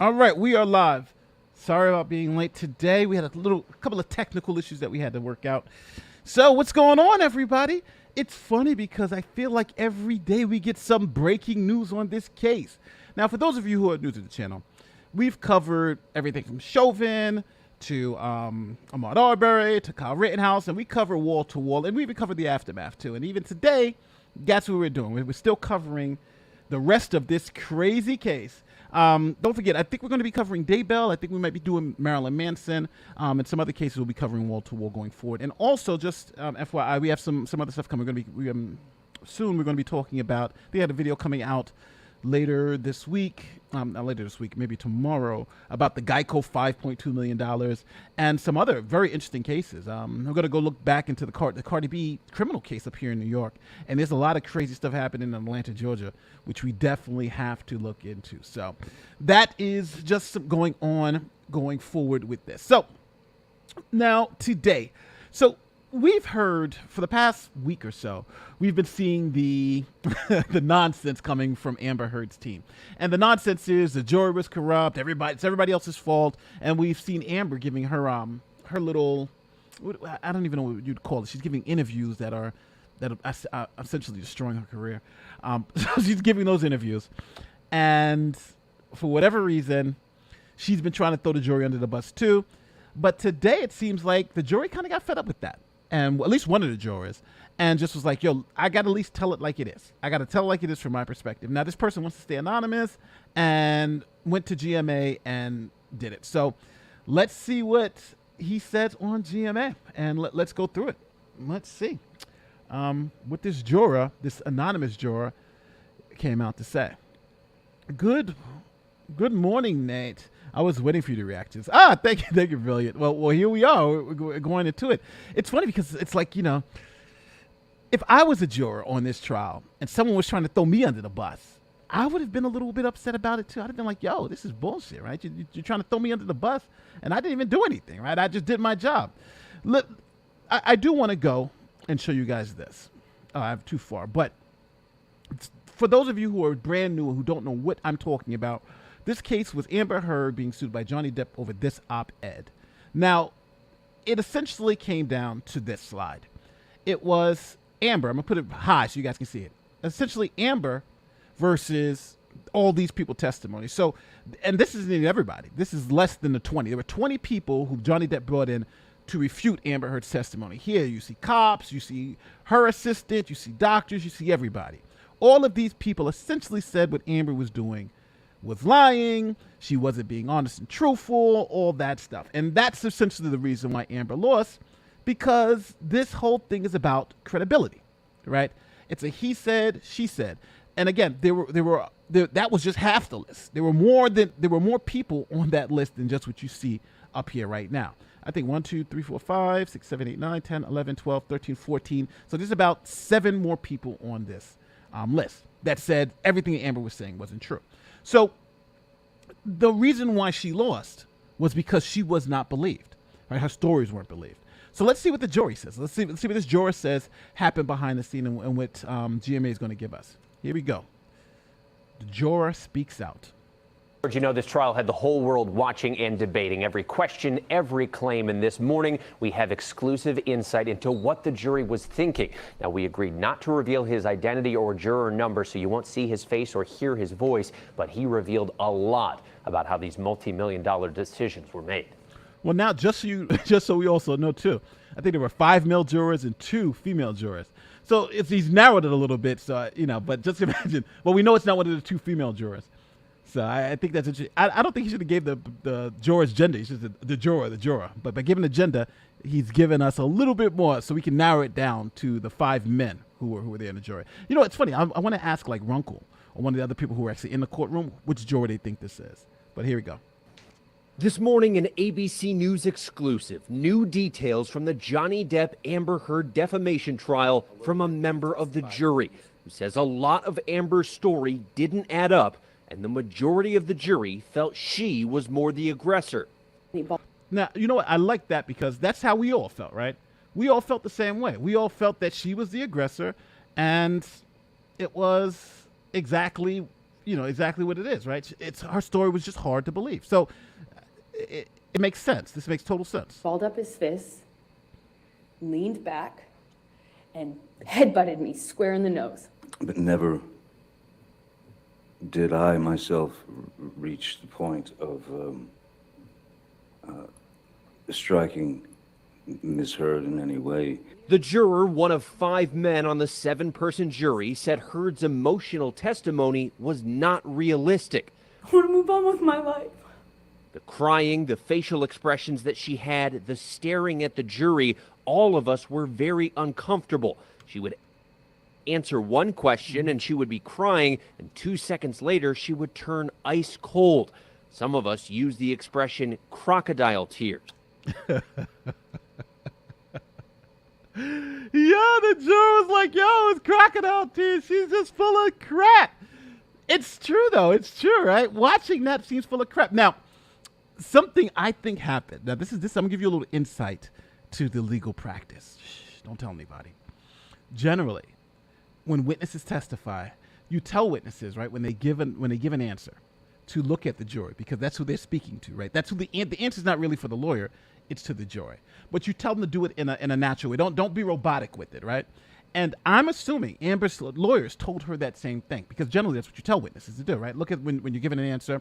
All right, we are live. Sorry about being late today. We had a couple of technical issues that we had to work out. So what's going on, everybody? It's funny because I feel like every day we get some breaking news on this case. Now, for those of you who are new to the channel, we've covered everything from Chauvin to Ahmaud Arbery to Kyle Rittenhouse, and we cover wall to wall, and we even covered the aftermath too. And even today, that's what we're doing. We're still covering the rest of this crazy case. Don't forget, I think we're going to be covering Daybell. I think we might be doing Marilyn Manson, and some other cases we'll be covering wall to wall going forward. And also, just FYI, we have some other stuff coming. Soon we're going to be talking about. They had a video coming out later this week, not later this week, maybe tomorrow, about the Geico $5.2 million and some other very interesting cases. I'm going to go look back into the Cardi B criminal case up here in New York, and there's a lot of crazy stuff happening in Atlanta, Georgia, which we definitely have to look into. So that is just some going on going forward with this. So now today, we've heard for the past week or so, we've been seeing the the nonsense coming from Amber Heard's team. And the nonsense is the jury was corrupt, it's everybody else's fault, and we've seen Amber giving her her little, I don't even know what you'd call it. She's giving interviews that are essentially destroying her career. So she's giving those interviews, and for whatever reason, she's been trying to throw the jury under the bus too. But today it seems like the jury kind of got fed up with that. And at least one of the jurors, and just was like, yo, I got to at least tell it like it is. I got to tell it like it is from my perspective. Now, this person wants to stay anonymous and went to GMA and did it. So let's see what he says on GMA, and let's go through it. Let's see what this juror, this anonymous juror, came out to say. Good morning, Nate. I was waiting for you to react to this. Thank you, brilliant. Well, here we are. We're going into it. It's funny because it's like, you know, if I was a juror on this trial and someone was trying to throw me under the bus, I would have been a little bit upset about it too. I'd have been like, yo, this is bullshit, right? You're trying to throw me under the bus, and I didn't even do anything, right? I just did my job. Look, I do want to go and show you guys this. I have too far, but for those of you who are brand new and who don't know what I'm talking about, this case was Amber Heard being sued by Johnny Depp over this op-ed. Now, it essentially came down to this slide. It was Amber. I'm going to put it high so you guys can see it. Essentially, Amber versus all these people testimony. So, and this isn't even everybody. This is less than the 20. There were 20 people who Johnny Depp brought in to refute Amber Heard's testimony. Here, you see cops, you see her assistant, you see doctors, you see everybody. All of these people essentially said what Amber was doing was lying, she wasn't being honest and truthful, all that stuff. And that's essentially the reason why Amber lost, because this whole thing is about credibility, right? It's a he said, she said. And again, that was just half the list. There were more people on that list than just what you see up here right now. I think 1, 2, 3, 4, 5, 6, 7, 8, 9, 10, 11, 12, 13, 14. So there's about 7 more people on this list that said everything Amber was saying wasn't true. So the reason why she lost was because she was not believed, right? Her stories weren't believed. So let's see what the jury says. Let's see what this juror says happened behind the scene and what GMA is going to give us. Here we go. The juror speaks out. You know, this trial had the whole world watching and debating every question, every claim. And this morning, we have exclusive insight into what the jury was thinking. Now, we agreed not to reveal his identity or juror number, so you won't see his face or hear his voice. But he revealed a lot about how these multi-million-dollar decisions were made. Well, now, just so we also know, too, I think there were 5 male jurors and 2 female jurors. So he's narrowed it a little bit. So, you know, but just imagine. Well, we know it's not one of the 2 female jurors. So I think that's interesting. I don't think he should have gave the juror's gender. He should have the juror. But by giving the gender, he's given us a little bit more so we can narrow it down to the 5 men who were there in the jury. You know, it's funny. I want to ask like Runkle or one of the other people who were actually in the courtroom which juror they think this is. But here we go. This morning, an ABC News exclusive. New details from the Johnny Depp Amber Heard defamation trial from a member of the jury who says a lot of Amber's story didn't add up, and the majority of the jury felt she was more the aggressor. Now, you know what? I like that because that's how we all felt, right? We all felt the same way. We all felt that she was the aggressor, and it was exactly exactly what it is, right? Her story was just hard to believe. So it makes sense. This makes total sense. Balled up his fists, leaned back, and headbutted me square in the nose. But never did I myself reach the point of striking Ms. Heard in any way. The juror, one of 5 men on the 7-person jury, said Heard's emotional testimony was not realistic. I want to move on with my life. The crying, the facial expressions that she had, the staring at the jury, all of us were very uncomfortable. She would answer one question and she would be crying, and 2 seconds later she would turn ice cold. Some of us use the expression crocodile tears. Yeah, the juror was like, yo, it's crocodile tears. She's just full of crap. It's true, though. It's true, right? Watching that seems full of crap. Now, something I think happened. Now, this I'm going to give you a little insight to the legal practice. Shh, don't tell anybody. Generally, when witnesses testify, you tell witnesses, right, when they give an answer, to look at the jury, because that's who they're speaking to, right? That's who the answer is not really for the lawyer, it's to the jury. But you tell them to do it in a natural way. Don't be robotic with it, right? And I'm assuming Amber's lawyers told her that same thing, because generally that's what you tell witnesses to do, right? Look at when you're giving an answer,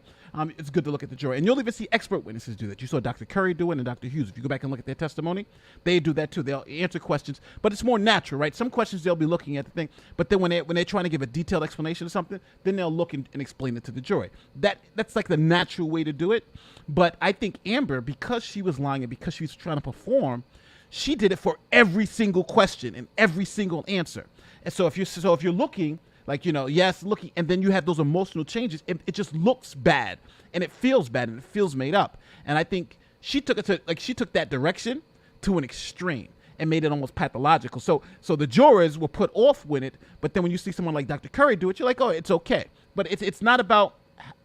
it's good to look at the jury. And you'll even see expert witnesses do that. You saw Dr. Curry do it and Dr. Hughes. If you go back and look at their testimony, they do that too. They'll answer questions, but it's more natural, right? Some questions they'll be looking at the thing, but then when they're trying to give a detailed explanation of something, then they'll look and explain it to the jury. That's like the natural way to do it. But I think Amber, because she was lying and because she was trying to perform, she did it for every single question and every single answer. And so if you're looking like, yes, looking, and then you have those emotional changes, it just looks bad and it feels bad and it feels made up. And I think she took that direction to an extreme and made it almost pathological. So the jurors were put off with it, but then when you see someone like Dr. Curry do it, you're like, oh, it's okay. But it's not about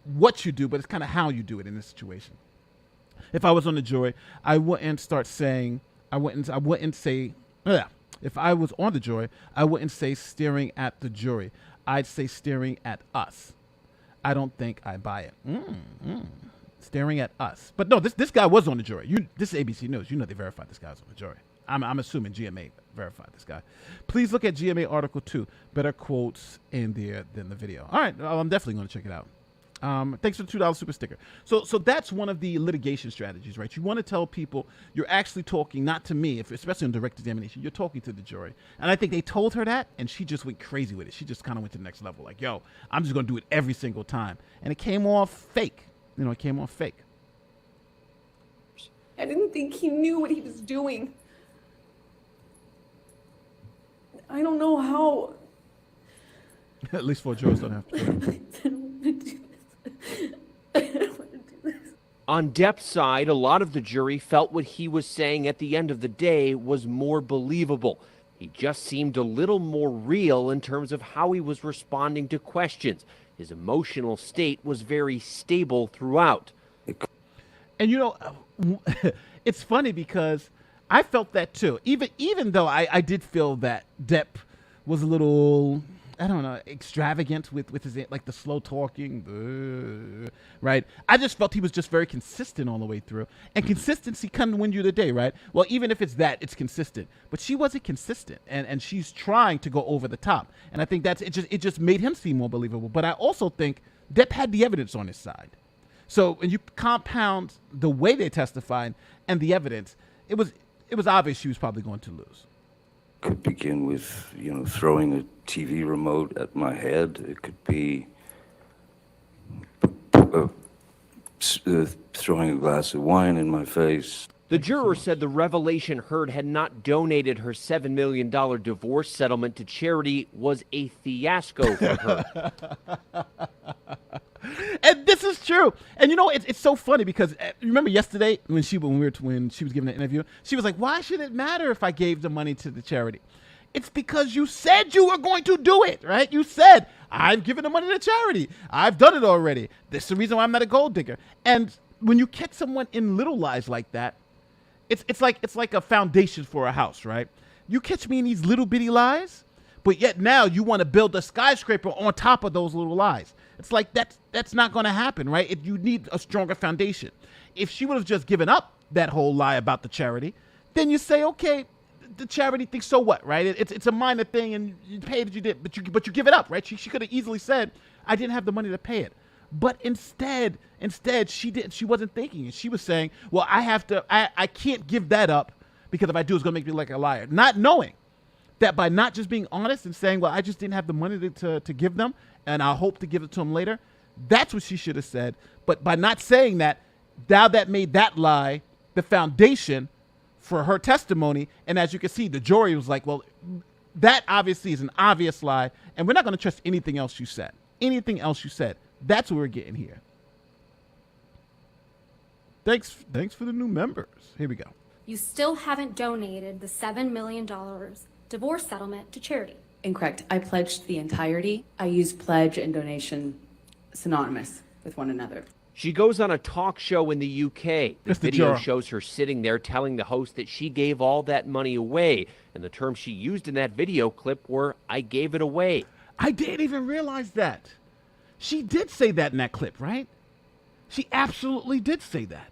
what you do, but it's kind of how you do it in this situation. If I was on the jury, I wouldn't say, if I was on the jury, I wouldn't say staring at the jury. I'd say staring at us. I don't think I buy it. Staring at us. But no, this guy was on the jury. This is ABC News. They verified this guy was on the jury. I'm assuming GMA verified this guy. Please look at GMA article 2. Better quotes in there than the video. All right, I'm definitely going to check it out. Thanks for the $2 super sticker. So that's one of the litigation strategies, right? You want to tell people you're actually talking not to me, especially in direct examination, you're talking to the jury. And I think they told her that, and she just went crazy with it. She just kind of went to the next level, like, yo, I'm just going to do it every single time. And it came off fake. It came off fake. I didn't think he knew what he was doing. I don't know how. At least 4 jurors don't have to. I don't want to do this. I don't want to do this. On Depp's side, a lot of the jury felt what he was saying at the end of the day was more believable. He just seemed a little more real in terms of how he was responding to questions. His emotional state was very stable throughout. And it's funny because I felt that too. Even though I did feel that Depp was a little, I don't know, extravagant with his, like, the slow talking, right? I just felt he was just very consistent all the way through. And consistency can win you the day, right? Well, even if it's consistent. But she wasn't consistent, and she's trying to go over the top. And I think it just made him seem more believable. But I also think Depp had the evidence on his side. So when you compound the way they testified and the evidence, it was obvious she was probably going to lose. Could begin with, throwing a TV remote at my head. It could be throwing a glass of wine in my face. The juror said the revelation Heard had not donated her $7 million divorce settlement to charity was a fiasco for her. And this is true. And it's so funny because remember yesterday when she was giving an interview, she was like, why should it matter if I gave the money to the charity? It's because you said you were going to do it, right? You said, I've given the money to charity. I've done it already. This is the reason why I'm not a gold digger. And when you catch someone in little lies like that, it's like a foundation for a house, right? You catch me in these little bitty lies, but yet now you want to build a skyscraper on top of those little lies. It's like that's not going to happen, right? You need a stronger foundation. If she would have just given up that whole lie about the charity, then you say, okay, the charity thing, so what, right? It's a minor thing, and you paid it, you did, but you give it up, right? She could have easily said, I didn't have the money to pay it. But instead she didn't. She wasn't thinking it. She was saying, well, I can't give that up because if I do, it's going to make me like a liar. Not knowing that by not just being honest and saying, well, I just didn't have the money to give them, and I hope to give it to them later. That's what she should have said. But by not saying that, now that made that lie the foundation for her testimony. And as you can see, the jury was like, well, that obviously is an obvious lie, and we're not going to trust anything else you said. Anything else you said. That's what we're getting here. Thanks for the new members. Here we go. You still haven't donated the $7 million divorce settlement to charity. Incorrect. I pledged the entirety. I use pledge and donation synonymous with one another. She goes on a talk show in the UK. The Mr. video Juror. shows her sitting there telling the host that she gave all that money away. And the terms she used in that video clip were, I gave it away. I didn't even realize that. She did say that in that clip, right? She absolutely did say that.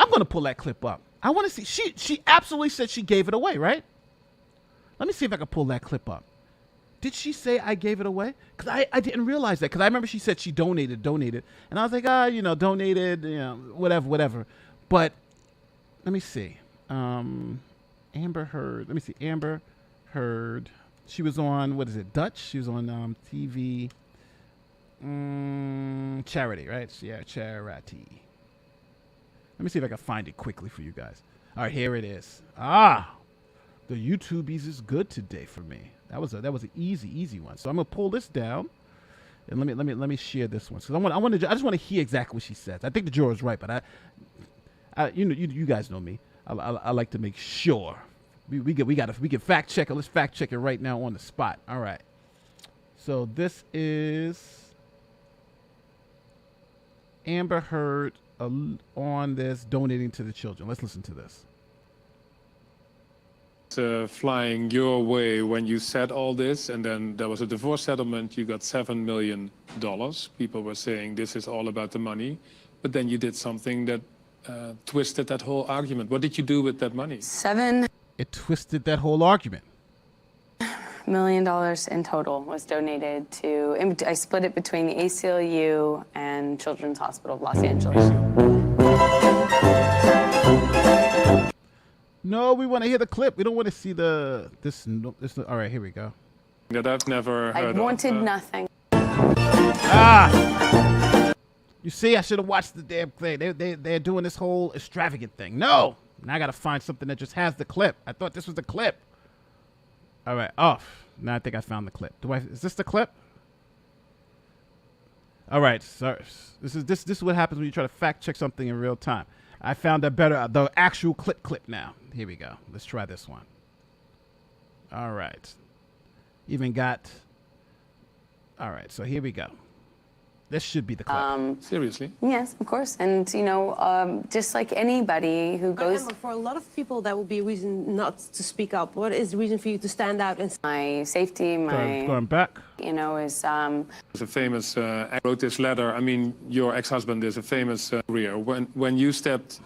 I'm going to pull that clip up. I want to see. She absolutely said she gave it away, right? Let me see if I can pull that clip up. Did she say I gave it away? Because I didn't realize that. Because I remember she said she donated. And I was like, donated, whatever. But let me see. Amber Heard. Let me see. Amber Heard. She was on, what is it, Dutch? She was on TV. Charity, right? Yeah, Charity. Let me see if I can find it quickly for you guys. All right, here it is. The YouTubies is good today for me. That was an easy one. So I'm gonna pull this down, and let me share this one. So I just want to hear exactly what she says. I think the juror is right, but you guys know me. I like to make sure. We can fact check it. Let's fact check it right now on the spot. All right. So this is Amber Heard on this donating to the children. Let's listen to this. Flying your way when you said all this, and then there was a divorce settlement. You got $7 million. People were saying this is all about the money, but then you did something that twisted that whole argument. What did you do with that money? It twisted that whole argument. $7 million in total was donated to, I split it between the ACLU and Children's Hospital of Los Angeles. No, we want to hear the clip. We don't want to see this. All right, here we go. That I've never heard I wanted of. nothing. You see, I should have watched the damn thing. They're doing this whole extravagant thing. No, now I got to find something that just has the clip. I thought this was the clip. All right, off. Now I think I found the clip. Is this the clip? All right, so this is what happens when you try to fact check something in real time. I found the actual clip now. Here we go. Let's try this one. All right. Even got. All right, so here we go. This should be the clip. Seriously? Yes, of course. And, just like anybody who goes... Emma, for a lot of people, that would be a reason not to speak up. What is the reason for you to stand out and... My safety, Going back. is... There's a famous, wrote this letter. I mean, your ex-husband is a famous career. When you stepped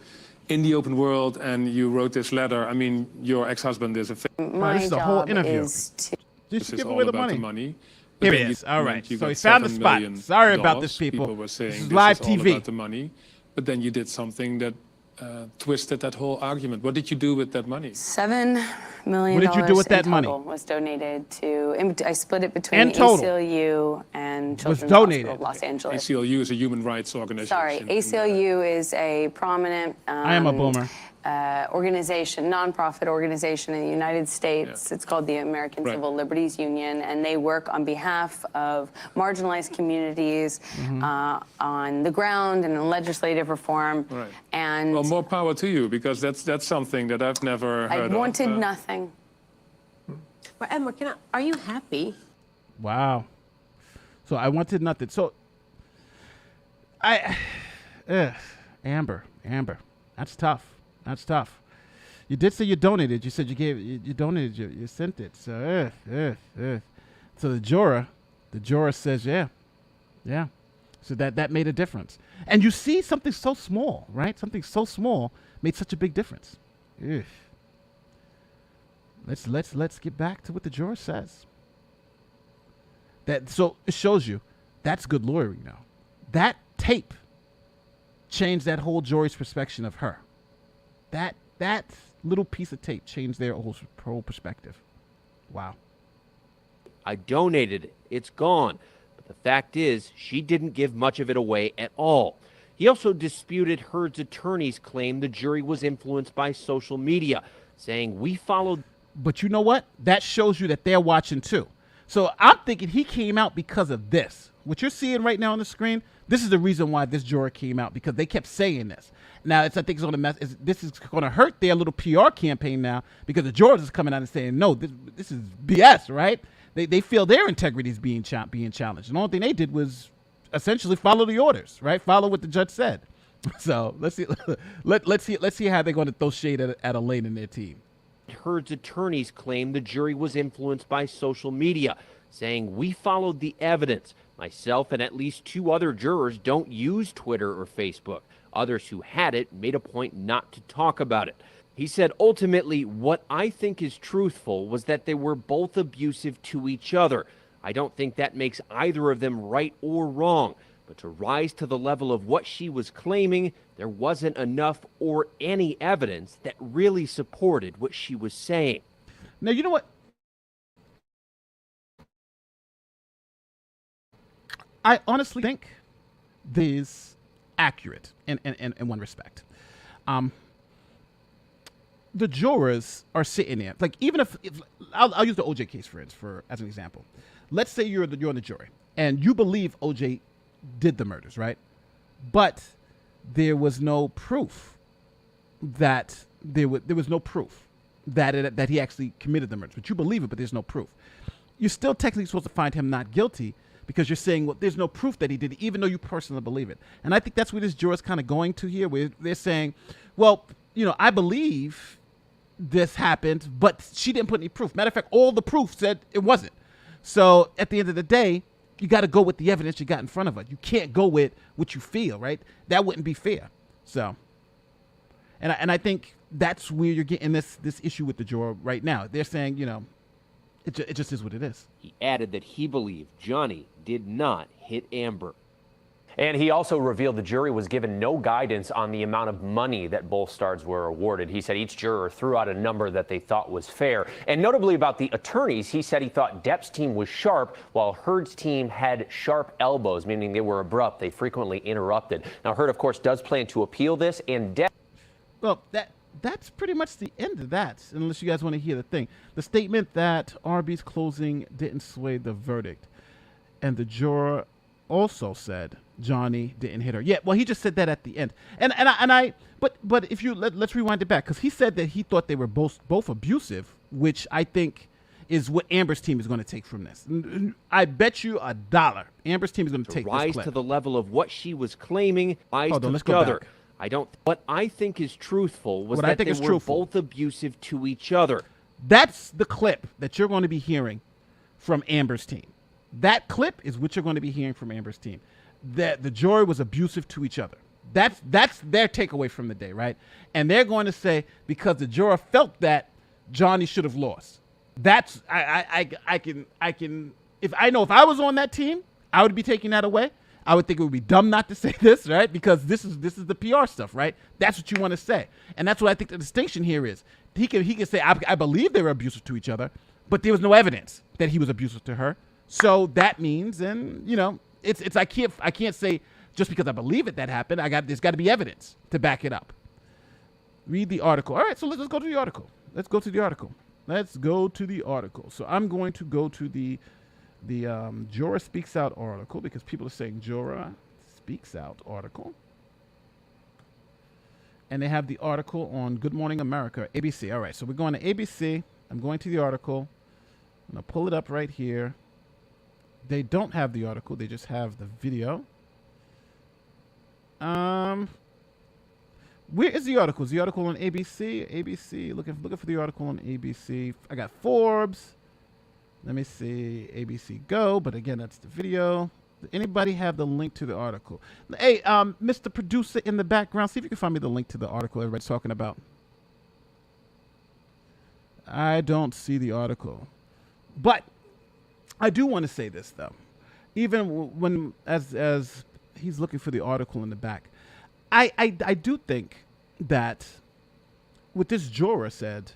in the open world and you wrote this letter, I mean, your ex-husband is a famous... My this is the whole job interview. is to... Did she This is give all away the about money? the money. Here But it then is. All right. you So got he found the $7 spot. million. Sorry about this, people. People were saying This is this live is all TV. about the money, but then you did something that twisted that whole argument. What did you do with that money? $7 million What did you do with that in money? total was donated to... I split it between In the total. ACLU and Children's donated. Hospital of Los Angeles. ACLU is a human rights organization. Sorry, ACLU is a prominent... I am a boomer. nonprofit organization in the United States. Yeah. It's called the American Right. Civil Liberties Union, and they work on behalf of marginalized communities on the ground and in legislative reform. Right. And Well, more power to you, because that's something that I've never I heard wanted of. nothing. But Emma, are you happy? Wow. So I wanted nothing. So Amber, that's tough. That's tough. You did say you donated. You said you donated. You sent it. So So the juror The juror says, yeah. So that made a difference. And you see something so small, right? Something so small made such a big difference. Ugh. Let's get back to what the juror says. So it shows you that's good lawyering now. That tape changed that whole jury's perception of her. That little piece of tape changed their whole perspective. Wow. I donated it. It's gone. But the fact is, she didn't give much of it away at all. He also disputed Heard's attorney's claim the jury was influenced by social media, saying we followed. But you know what? That shows you that they're watching too. So I'm thinking he came out because of this. What you're seeing right now on the screen, this is the reason why this juror came out, because they kept saying this. Now, I think it's going to this is going to hurt their little PR campaign now, because the jurors is coming out and saying, no, this is BS, right? They feel their integrity is being challenged. And the only thing they did was essentially follow the orders, right? Follow what the judge said. So let's see how they're going to throw shade at Elaine and their team. Heard's attorneys claim the jury was influenced by social media, saying we followed the evidence. Myself and at least 2 other jurors don't use Twitter or Facebook. Others who had it made a point not to talk about it. He said, ultimately, what I think is truthful was that they were both abusive to each other. I don't think that makes either of them right or wrong. But to rise to the level of what she was claiming, there wasn't enough or any evidence that really supported what she was saying. Now, you know what? I honestly think this is accurate in one respect. The jurors are sitting there, like, even if I'll use the OJ case as an example. Let's say you're on the jury and you believe OJ did the murders, right? But there was no proof that there was no proof that he actually committed the murders. But you believe it, but there's no proof. You're still technically supposed to find him not guilty, because you're saying, well, there's no proof that he did it, even though you personally believe it. And I think that's where this juror's kind of going to here, where they're saying, well, I believe this happened, but she didn't put any proof. Matter of fact, all the proof said it wasn't. So at the end of the day, you got to go with the evidence you got in front of her. You can't go with what you feel, right? That wouldn't be fair. So, and I think that's where you're getting this issue with the juror right now. They're saying, it just is what it is. He added that he believed Johnny did not hit Amber. And he also revealed the jury was given no guidance on the amount of money that both stars were awarded. He said each juror threw out a number that they thought was fair. And notably about the attorneys, he said he thought Depp's team was sharp, while Heard's team had sharp elbows, meaning they were abrupt. They frequently interrupted. Now, Heard, of course, does plan to appeal this, and Depp... Well, that's pretty much the end of that, unless you guys want to hear the thing. The statement that Arby's closing didn't sway the verdict. And the juror also said Johnny didn't hit her. Yeah, well, he just said that at the end. But if you let's rewind it back, because he said that he thought they were both abusive, which I think is what Amber's team is going to take from this. I bet you $1 Amber's team is going to take rise this clip. To the level of what she was claiming. Hold on, let's go back. What I think is truthful was what that they were both abusive to each other. That's the clip that you're going to be hearing from Amber's team. That clip is what you're going to be hearing from Amber's team. That the jury was abusive to each other. That's their takeaway from the day, right? And they're going to say, because the juror felt that Johnny should have lost. That's I can if I was on that team, I would be taking that away. I would think it would be dumb not to say this, right? Because this is the PR stuff, right? That's what you want to say. And that's what I think the distinction here is. He can say, I believe they were abusive to each other, but there was no evidence that he was abusive to her. So that means, and it's I can't say just because I believe it that happened. There's got to be evidence to back it up. Read the article. All right, so let's go to the article. Let's go to the article. So I'm going to go to the Juror Speaks Out article, because people are saying Juror Speaks Out article. And they have the article on Good Morning America, ABC. All right, so we're going to ABC. I'm going to the article. I'm going to pull it up right here. They don't have the article. They just have the video. Where is the article? Is the article on ABC? ABC. Looking for the article on ABC. I got Forbes. Let me see, ABC Go, but again, that's the video. Does anybody have the link to the article? Hey, Mr. Producer in the background, see if you can find me the link to the article everybody's talking about. I don't see the article. But I do want to say this, though. Even when, as he's looking for the article in the back, I do think that what this juror said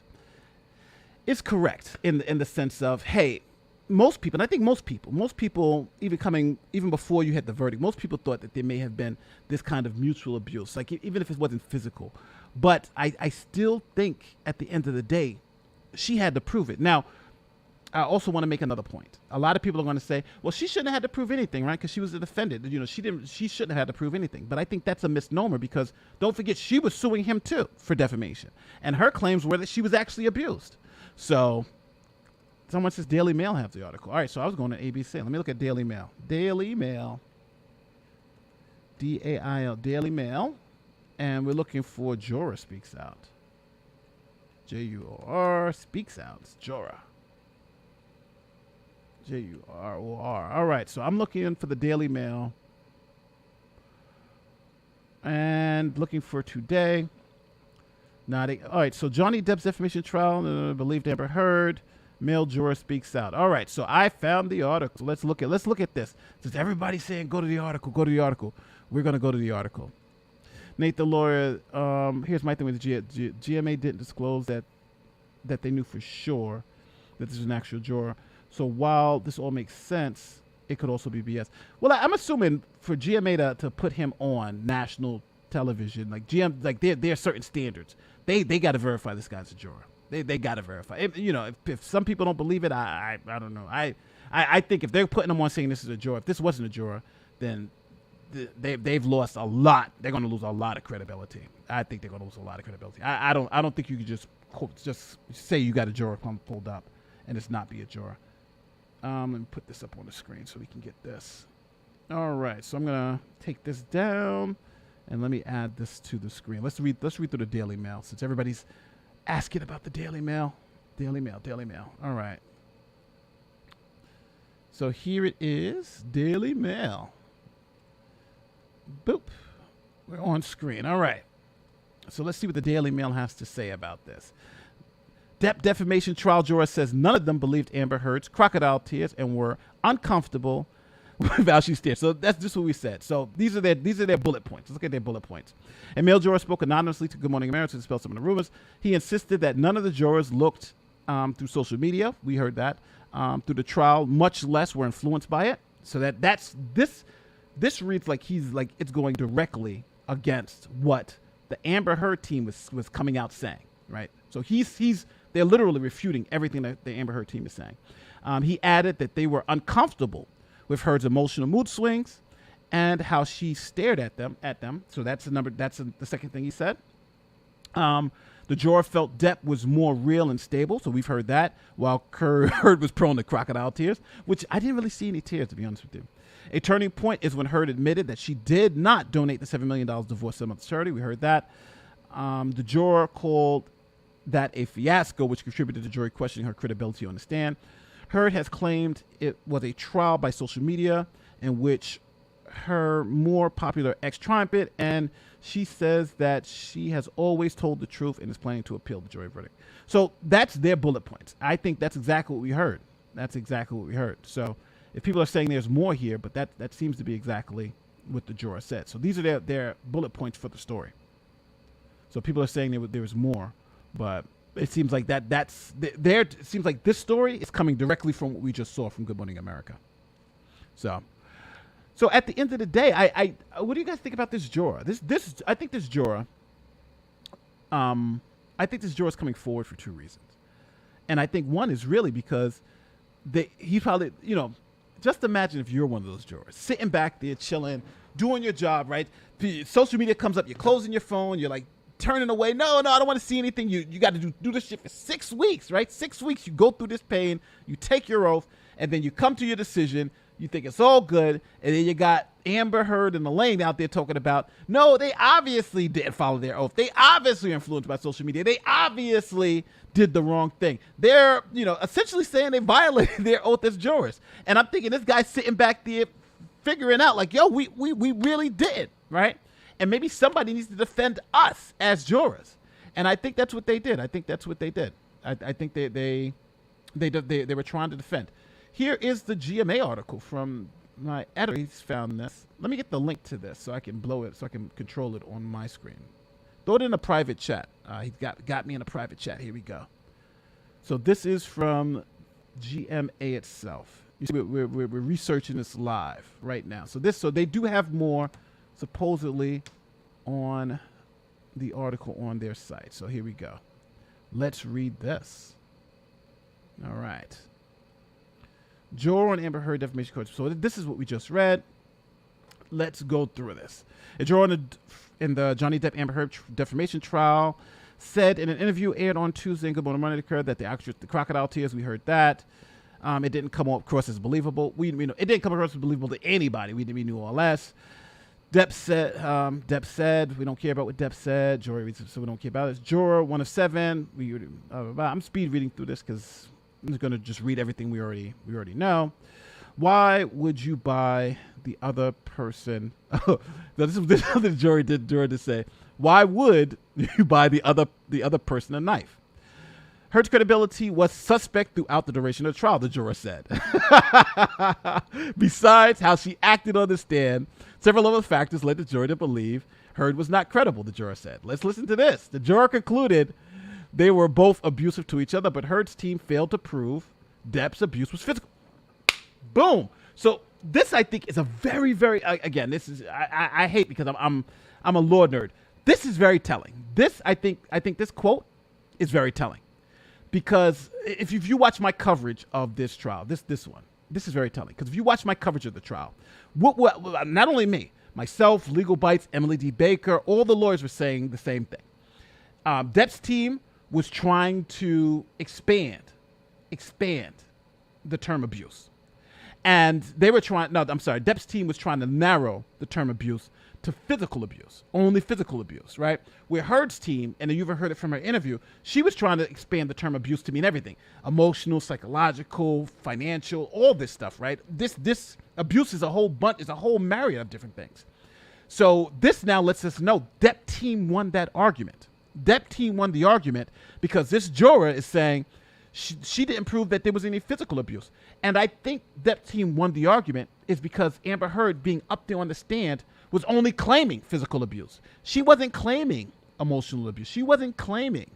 is correct in the sense of, hey, most people, and I think most people, even before you had the verdict, most people thought that there may have been this kind of mutual abuse, like even if it wasn't physical. But I still think at the end of the day, she had to prove it. Now, I also want to make another point. A lot of people are going to say, well, she shouldn't have had to prove anything, right? Because she was the defendant. You know, she shouldn't have had to prove anything. But I think that's a misnomer because don't forget, she was suing him too for defamation. And her claims were that she was actually abused. So someone says Daily Mail have the article. All right, so I was going to ABC. Let me look at Daily Mail. Daily Mail. DAIL, Daily Mail. And we're looking for Juror Speaks Out. Juror Speaks Out. It's Juror. Juror. All right, so I'm looking for the Daily Mail. And looking for today. All right, so Johnny Depp's defamation trial, believed Amber Heard, male juror speaks out. All right, so I found the article. Let's look at this. Since everybody's saying go to the article, we're gonna go to the article. Nate, the lawyer. Here's my thing with the GMA didn't disclose that they knew for sure that this is an actual juror. So while this all makes sense, it could also be BS. Well, I'm assuming for GMA to put him on national television, like there are certain standards. They got to verify this guy's a juror. They got to verify. If some people don't believe it, I don't know. I think if they're putting him on saying this is a juror, if this wasn't a juror, then they've lost a lot. They're going to lose a lot of credibility. I think they're going to lose a lot of credibility. I don't think you could just say you got a juror pulled up and it's not be a juror. Let me put this up on the screen so we can get this. All right, so I'm gonna take this down and let me add this to the screen. Let's read through the Daily Mail since everybody's asking about the Daily Mail. Daily Mail. All right. So here it is, Daily Mail. Boop. We're on screen. All right. So let's see what the Daily Mail has to say about this. Depp defamation trial juror says none of them believed Amber Heard's crocodile tears and were uncomfortable with how she stared. So that's just what we said. So these are their bullet points. Let's look at their bullet points. A male juror spoke anonymously to Good Morning America to dispel some of the rumors. He insisted that none of the jurors looked through social media. We heard that through the trial, much less were influenced by it. So that's this reads like it's going directly against what the Amber Heard team was coming out saying, right? So they're literally refuting everything that the Amber Heard team is saying. He added that they were uncomfortable with Heard's emotional mood swings and how she stared at them. So that's the second thing he said. The juror felt Depp was more real and stable, so we've heard that, while Heard was prone to crocodile tears, which I didn't really see any tears, to be honest with you. A turning point is when Heard admitted that she did not donate the $7 million divorce settlement to charity. We heard that. The juror called that a fiasco, which contributed to the jury questioning her credibility on the stand. Heard has claimed it was a trial by social media in which her more popular ex triumphed, and she says that she has always told the truth and is planning to appeal the jury verdict. So that's their bullet points. I think that's exactly what we heard. So if people are saying there's more here, but that seems to be exactly what the juror said. So these are their bullet points for the story. So people are saying there was more, but it seems like it seems like this story is coming directly from what we just saw from Good Morning America. So at the end of the day, I what do you guys think about this juror? I think this juror is coming forward for two reasons. And I think one is really because he probably, just imagine if you're one of those jurors sitting back there chilling, doing your job, right? Social media comes up, you're closing your phone, you're like turning away. No, I don't want to see anything. You got to do this shit for 6 weeks, right? 6 weeks, you go through this pain, you take your oath, and then you come to your decision. You think it's all good. And then you got Amber Heard and Elaine out there talking about, no, they obviously didn't follow their oath. They obviously were influenced by social media. They obviously did the wrong thing. They're, essentially saying they violated their oath as jurors. And I'm thinking this guy's sitting back there figuring out like, yo, we really did, right? And maybe somebody needs to defend us as jurors. And I think that's what they did. I think they were trying to defend. Here is the GMA article from my editor. He's found this. Let me get the link to this so I can blow it, so I can control it on my screen. Throw it in a private chat. He got me in a private chat. Here we go. So this is from GMA itself. You see, we're researching this live right now. So they do have more supposedly on the article on their site. So here we go. Let's read this. All right. Juror on Amber Heard defamation court. So this is what we just read. Let's go through this. A juror in the Johnny Depp Amber Heard defamation trial said in an interview aired on Tuesday in Good Morning Monday occurred that the crocodile tears, we heard that. It didn't come across as believable. We know it didn't come across as believable to anybody. We knew all less. Depp said, we don't care about what Depp said. Jury, so we don't care about it. Juror 1 of 7. I'm speed reading through this because I'm just going to just read everything we already know. Why would you buy the other person? This is what the jury did to say. Why would you buy the other person a knife? Heard's credibility was suspect throughout the duration of the trial, the juror said. Besides how she acted on the stand, several other factors led the jury to believe Heard was not credible, the juror said. Let's listen to this. The juror concluded they were both abusive to each other, but Heard's team failed to prove Depp's abuse was physical. Boom. So this, I think, is a very, very, again, this is, I hate because I'm a law nerd. This is very telling. I think this quote is very telling because if you watch my coverage of this trial, this is very telling because if you watch my coverage of the trial, what not only me, myself, Legal Bites, Emily D. Baker, all the lawyers were saying the same thing. Depp's team was trying to expand the term abuse. And they were Depp's team was trying to narrow the term abuse to physical abuse, only physical abuse, right? Where Heard's team, and you've heard it from her interview, she was trying to expand the term abuse to mean everything. Emotional, psychological, financial, all this stuff, right? This abuse is a whole myriad of different things. So this now lets us know Depp team won that argument. Depp team won the argument because this juror is saying she didn't prove that there was any physical abuse. And I think Depp team won the argument is because Amber Heard being up there on the stand was only claiming physical abuse. She wasn't claiming emotional abuse. She wasn't claiming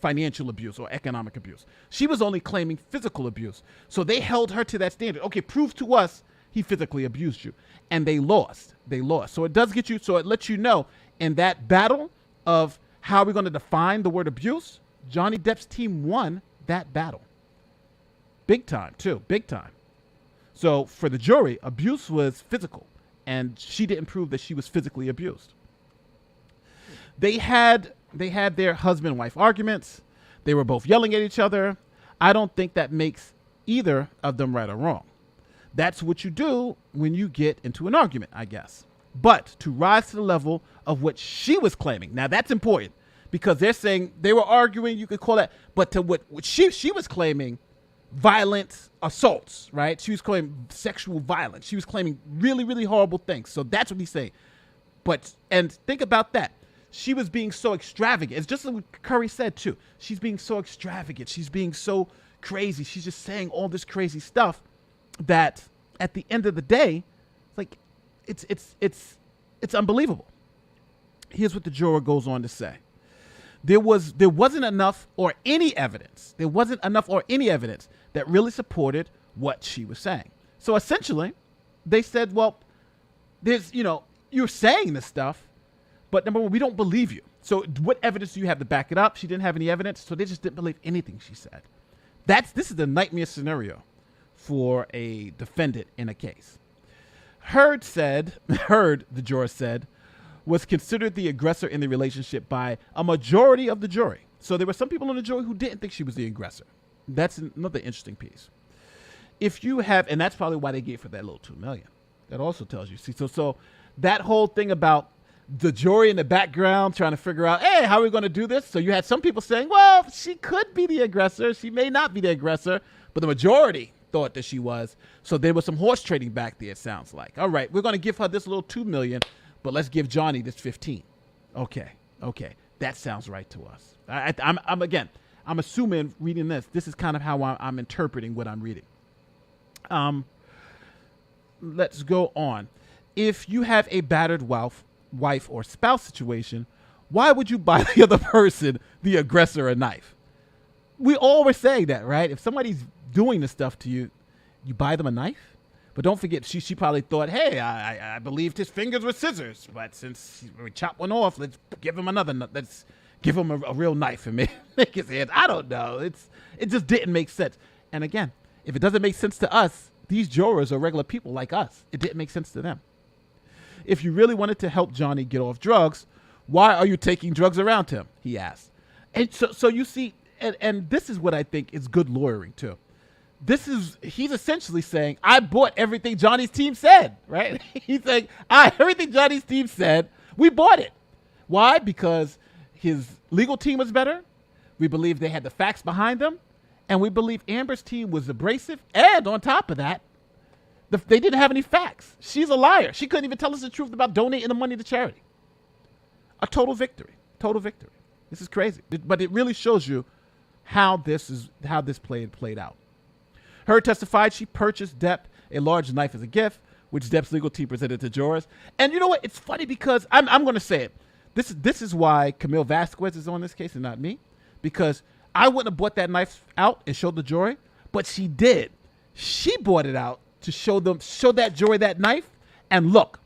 financial abuse or economic abuse. She was only claiming physical abuse. So they held her to that standard. Okay, prove to us he physically abused you. And they lost. So it lets you know in that battle of how we're going to define the word abuse, Johnny Depp's team won that battle. Big time, too. Big time. So for the jury, abuse was physical, and she didn't prove that she was physically abused. They had their husband-wife arguments. They were both yelling at each other. I don't think that makes either of them right or wrong. That's what you do when you get into an argument, I guess. But to rise to the level of what she was claiming, now that's important because they're saying they were arguing, you could call that, but to what she was claiming, violent assaults, right? She was claiming sexual violence. She was claiming really, really horrible things. So that's what he's saying. And think about that. She was being so extravagant. It's just like what Curry said too. She's being so extravagant. She's being so crazy. She's just saying all this crazy stuff that at the end of the day, like it's unbelievable. Here's what the juror goes on to say. There wasn't enough or any evidence. There wasn't enough or any evidence that really supported what she was saying. So essentially, they said, well, you're saying this stuff, but number one, we don't believe you. So what evidence do you have to back it up? She didn't have any evidence, so they just didn't believe anything she said. This is the nightmare scenario for a defendant in a case. Heard, the juror said, was considered the aggressor in the relationship by a majority of the jury. So there were some people on the jury who didn't think she was the aggressor. That's another interesting piece. if you have, and that's probably why they gave her that little $2 million. That also tells you. See, so that whole thing about the jury in the background trying to figure out, hey, how are we going to do this? So you had some people saying, well, she could be the aggressor. She may not be the aggressor, but the majority thought that she was. So there was some horse trading back there, it sounds like. All right, we're going to give her this little $2 million, but let's give Johnny this 15. Okay. That sounds right to us. I'm assuming reading this is kind of how I'm interpreting what I'm reading. Let's go on. If you have a battered wife or spouse situation, why would you buy the other person, the aggressor, a knife? We always say that, right? If somebody's doing this stuff to you, you buy them a knife. But don't forget, she probably thought, hey, I believed his fingers were scissors, but since we chopped one off, let's give him another. Let's give him a real knife and make his hands. I don't know. It just didn't make sense. And again, if it doesn't make sense to us, these jurors are regular people like us. It didn't make sense to them. If you really wanted to help Johnny get off drugs, why are you taking drugs around him? He asked. And so you see, and this is what I think is good lawyering too. He's essentially saying, I bought everything Johnny's team said, right? He's saying, everything Johnny's team said, we bought it. Why? Because his legal team was better. We believe they had the facts behind them. And we believe Amber's team was abrasive. And on top of that, they didn't have any facts. She's a liar. She couldn't even tell us the truth about donating the money to charity. A total victory. Total victory. This is crazy. But it really shows you how this played out. Heard testified she purchased Depp a large knife as a gift, which Depp's legal team presented to jurors. And you know what? It's funny because I'm going to say it. This is why Camille Vasquez is on this case and not me, because I wouldn't have brought that knife out and showed the jury, but she did. She brought it out to show that jury that knife. And look,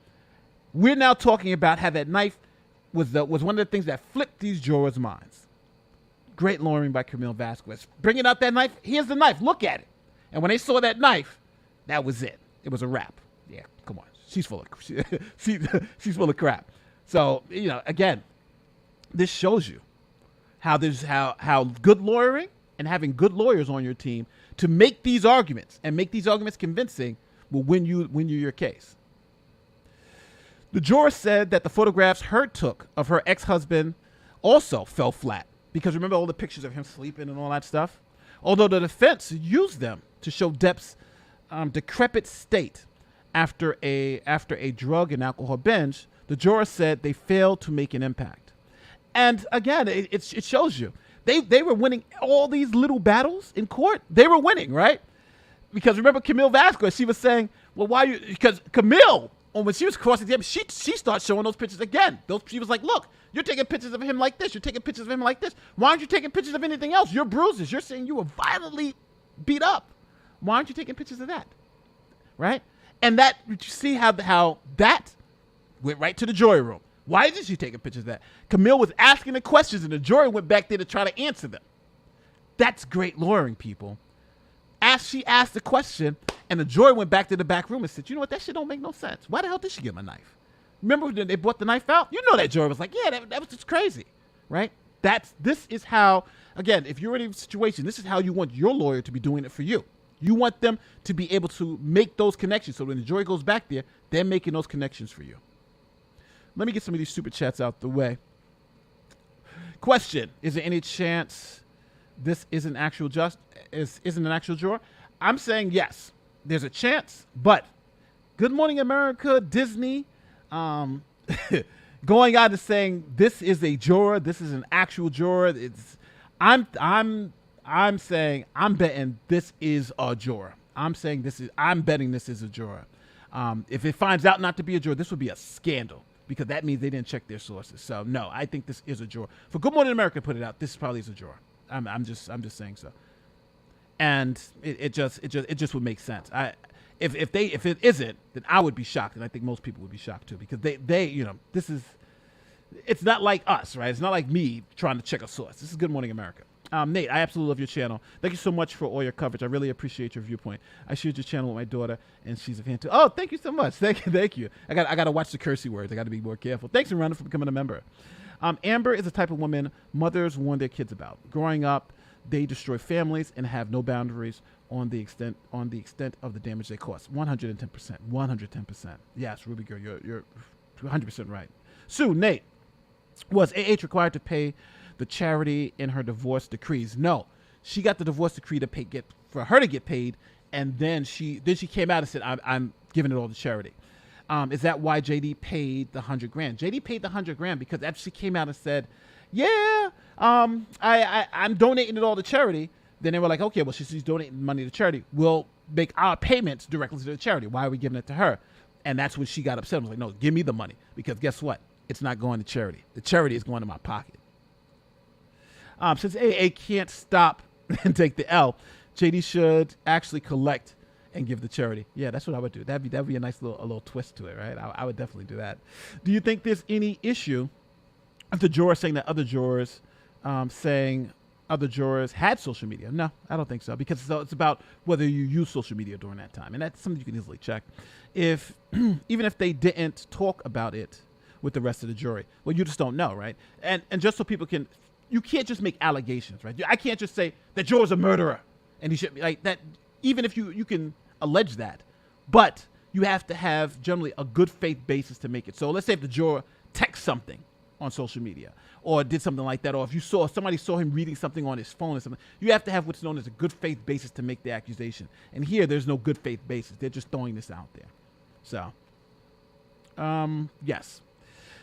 we're now talking about how that knife was one of the things that flipped these jurors' minds. Great lawyering by Camille Vasquez. Bringing out that knife. Here's the knife. Look at it. And when they saw that knife, that was it. It was a wrap. Yeah, come on. She's full of she's full of crap. So, again, this shows you how good lawyering and having good lawyers on your team to make these arguments and make these arguments convincing will win you your case. The juror said that the photographs Heard took of her ex-husband also fell flat because remember all the pictures of him sleeping and all that stuff? Although the defense used them to show Depp's decrepit state after a drug and alcohol binge, the juror said they failed to make an impact. And again, it shows you. They were winning all these little battles in court. They were winning, right? Because remember Camille Vasquez, she was saying, well, why you, because Camille, when she was crossing the she started showing those pictures again. She was like, look, you're taking pictures of him like this. You're taking pictures of him like this. Why aren't you taking pictures of anything else? Your bruises. You're saying you were violently beat up. Why aren't you taking pictures of that? Right? And that, you see how that went right to the jury room. Why isn't she taking pictures of that? Camille was asking the questions and the jury went back there to try to answer them. That's great lawyering, people. She asked the question and the jury went back to the back room and said, you know what, that shit don't make no sense. Why the hell did she give him a knife? Remember when they brought the knife out? You know that jury was like, yeah, that was just crazy, right? This is how, again, if you're in a situation, this is how you want your lawyer to be doing it for you. You want them to be able to make those connections so when the jury goes back there, they're making those connections for you. Let me get some of these super chats out the way. Question, is there any chance this isn't an actual juror? I'm saying yes, there's a chance, but Good Morning America, Disney, going out and saying this is a juror, this is an actual juror. I'm saying I'm betting this is a juror. I'm betting this is a juror. If it finds out not to be a juror, this would be a scandal because that means they didn't check their sources. So no, I think this is a juror. For Good Morning America put it out, this probably is a juror. I'm just saying so. And it just would make sense. If it isn't, then I would be shocked, and I think most people would be shocked too, because it's not like us, right? It's not like me trying to check a source. This is Good Morning America. Nate, I absolutely love your channel. Thank you so much for all your coverage. I really appreciate your viewpoint. I shared your channel with my daughter, and she's a fan too. Oh, thank you so much. Thank you. I got to watch the cursey words. I got to be more careful. Thanks, Miranda, for becoming a member. Amber is the type of woman mothers warn their kids about. Growing up, they destroy families and have no boundaries. on the extent of the damage they caused. 110%. 110%. Yes, Ruby girl, you're 100% right. Sue, Nate, was AH required to pay the charity in her divorce decrees? No, she got the divorce decree to for her to get paid, and then she came out and said, I'm giving it all to charity. Is that why JD paid the $100,000? JD paid the $100,000 because after she came out and said, yeah, I'm donating it all to charity. Then they were like, okay, well, she's donating money to charity. We'll make our payments directly to the charity. Why are we giving it to her? And that's when she got upset. I was like, no, give me the money. Because guess what? It's not going to charity. The charity is going to my pocket. Since AA can't stop and take the L, JD should actually collect and give the charity. Yeah, that's what I would do. That'd be a nice little twist to it, right? I would definitely do that. Do you think there's any issue of the jurors saying that other jurors had social media? No, I don't think so, because it's about whether you use social media during that time, and that's something you can easily check. If even if they didn't talk about it with the rest of the jury, well, you just don't know, right? And just so people you can't just make allegations, right? I can't just say that juror's a murderer and he should be like that. Even if you can allege that, but you have to have generally a good faith basis to make it. So let's say if the juror texts something on social media or did something like that, or if somebody saw him reading something on his phone or something, you have to have what's known as a good faith basis to make the accusation. And here, there's no good faith basis. They're just throwing this out there. So, yes.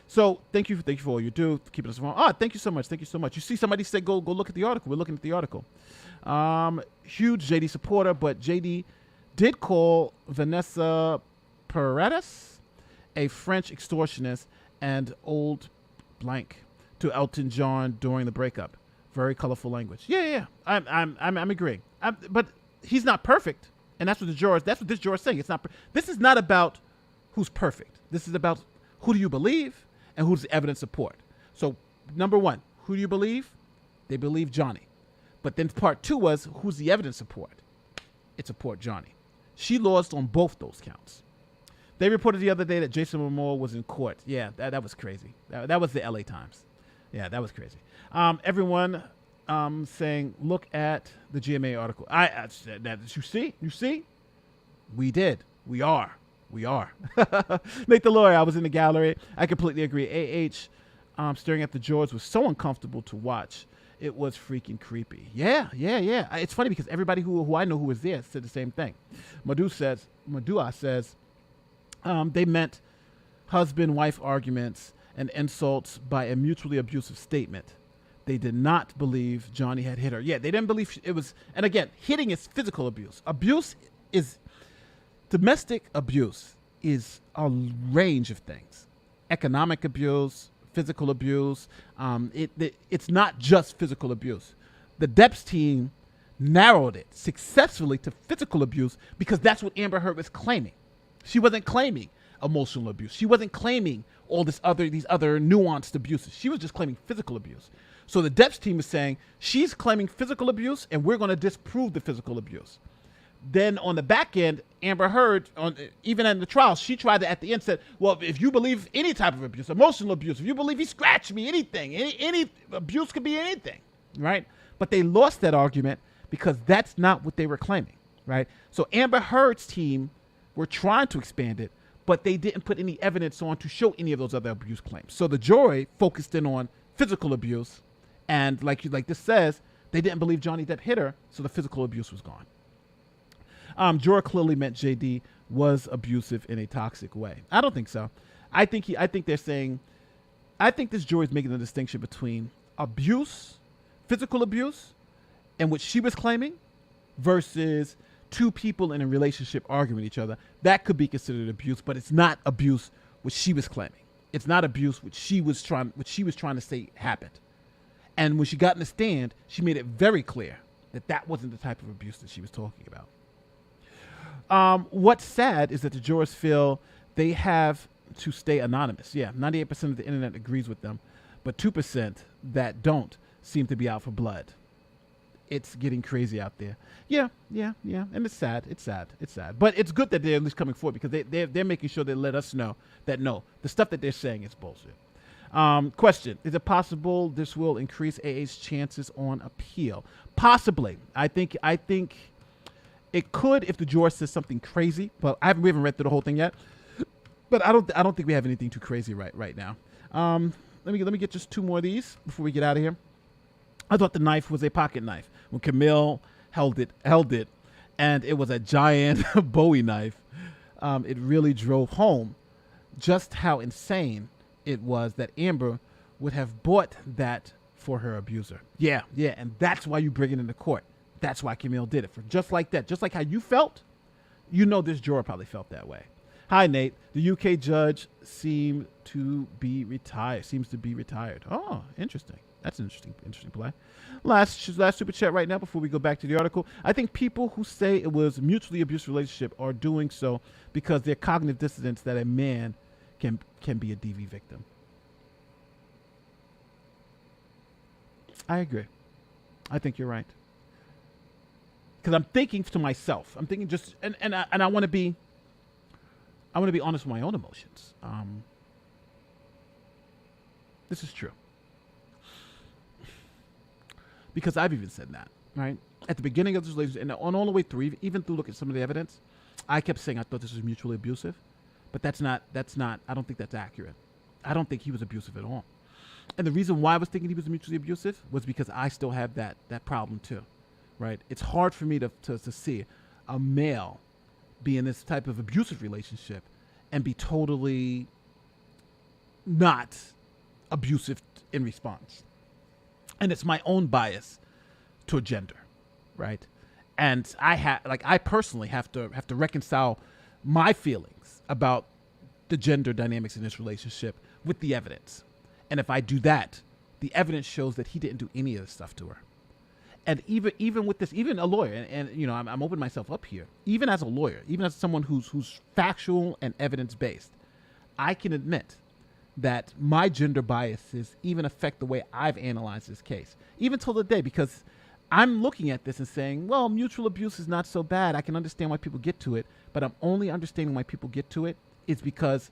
So thank you for all you do, for keeping us informed. Thank you so much. Thank you so much. You see somebody said go look at the article. We're looking at the article. Huge JD supporter, but JD did call Vanessa Paredes a French extortionist and old blank to Elton John during the breakup. Very colorful language. Yeah. I'm agreeing. But he's not perfect, and that's what this juror is saying. It's not. This is not about who's perfect. This is about who do you believe and who's the evidence support. So number one, who do you believe? They believe Johnny. But then part two was, who's the evidence support? It support Johnny. She lost on both those counts. They reported the other day that Jason Momoa was in court. Yeah, that was crazy. That was the LA Times. Yeah, that was crazy. Everyone saying, look at the GMA article. I said that. You see? We did. We are. Nate the lawyer, I was in the gallery. I completely agree. AH staring at the George was so uncomfortable to watch. It was freaking creepy. Yeah. It's funny because everybody who I know who was there said the same thing. Madua says they meant husband-wife arguments and insults by a mutually abusive statement. They did not believe Johnny had hit her. Yeah, they didn't believe it was. And again, hitting is physical abuse. Domestic abuse is a range of things. Economic abuse, physical abuse. It's not just physical abuse. The Depp's team narrowed it successfully to physical abuse because that's what Amber Heard was claiming. She wasn't claiming emotional abuse. She wasn't claiming all these other nuanced abuses. She was just claiming physical abuse. So the Depp's team is saying she's claiming physical abuse and we're going to disprove the physical abuse. Then on the back end, Amber Heard, even in the trial, she tried to at the end said, well, if you believe any type of abuse, emotional abuse, if you believe he scratched me, anything, any abuse could be anything, right? But they lost that argument because that's not what they were claiming, right? So Amber Heard's team were trying to expand it, but they didn't put any evidence on to show any of those other abuse claims. So the jury focused in on physical abuse, and like this says, they didn't believe Johnny Depp hit her, so the physical abuse was gone. Juror clearly meant JD was abusive in a toxic way. I don't think so. I think they're saying, I think this jury is making a distinction between abuse, physical abuse, and what she was claiming, versus two people in a relationship arguing with each other. That could be considered abuse, but it's not abuse what she was claiming. It's not abuse what she was trying to say happened. And when she got in the stand, she made it very clear that wasn't the type of abuse that she was talking about. What's sad is that the jurors feel they have to stay anonymous. Yeah, 98% of the internet agrees with them, but 2% that don't seem to be out for blood. It's getting crazy out there. Yeah, and it's sad. But it's good that they're at least coming forward because they're making sure they let us know that no, the stuff that they're saying is bullshit. Question: is it possible this will increase AA's chances on appeal? Possibly. I think It could if the juror says something crazy, but we haven't read through the whole thing yet. But I don't think we have anything too crazy right now. Let me get just 2 more of these before we get out of here. I thought the knife was a pocket knife when Camille held it, and it was a giant Bowie knife. It really drove home just how insane it was that Amber would have bought that for her abuser. Yeah, and that's why you bring it into court. That's why Camille did it, for just like that. Just like how you felt, this juror probably felt that way. Hi, Nate. The UK judge seems to be retired. Oh, interesting. That's an interesting play. Last super chat right now before we go back to the article. I think people who say it was mutually abusive relationship are doing so because they're cognitive dissonance that a man can be a DV victim. I agree. I think you're right. Because I'm thinking to myself. I'm thinking just and I want to be honest with my own emotions. This is true. Because I've even said that, right? At the beginning of this relationship, and on all the way through, even through looking at some of the evidence, I kept saying I thought this was mutually abusive. But that's not, I don't think that's accurate. I don't think he was abusive at all. And the reason why I was thinking he was mutually abusive was because I still have that problem too, right? It's hard for me to see a male be in this type of abusive relationship and be totally not abusive in response. And it's my own bias to a gender, right? And I personally have to reconcile my feelings about the gender dynamics in this relationship with the evidence. And if I do that, the evidence shows that he didn't do any of this stuff to her. And even with this, even a lawyer, and I'm opening myself up here, even as a lawyer, even as someone who's factual and evidence-based, I can admit that my gender biases even affect the way I've analyzed this case, even till the day, because I'm looking at this and saying, well, mutual abuse is not so bad. I can understand why people get to it, but I'm only understanding why people get to it is because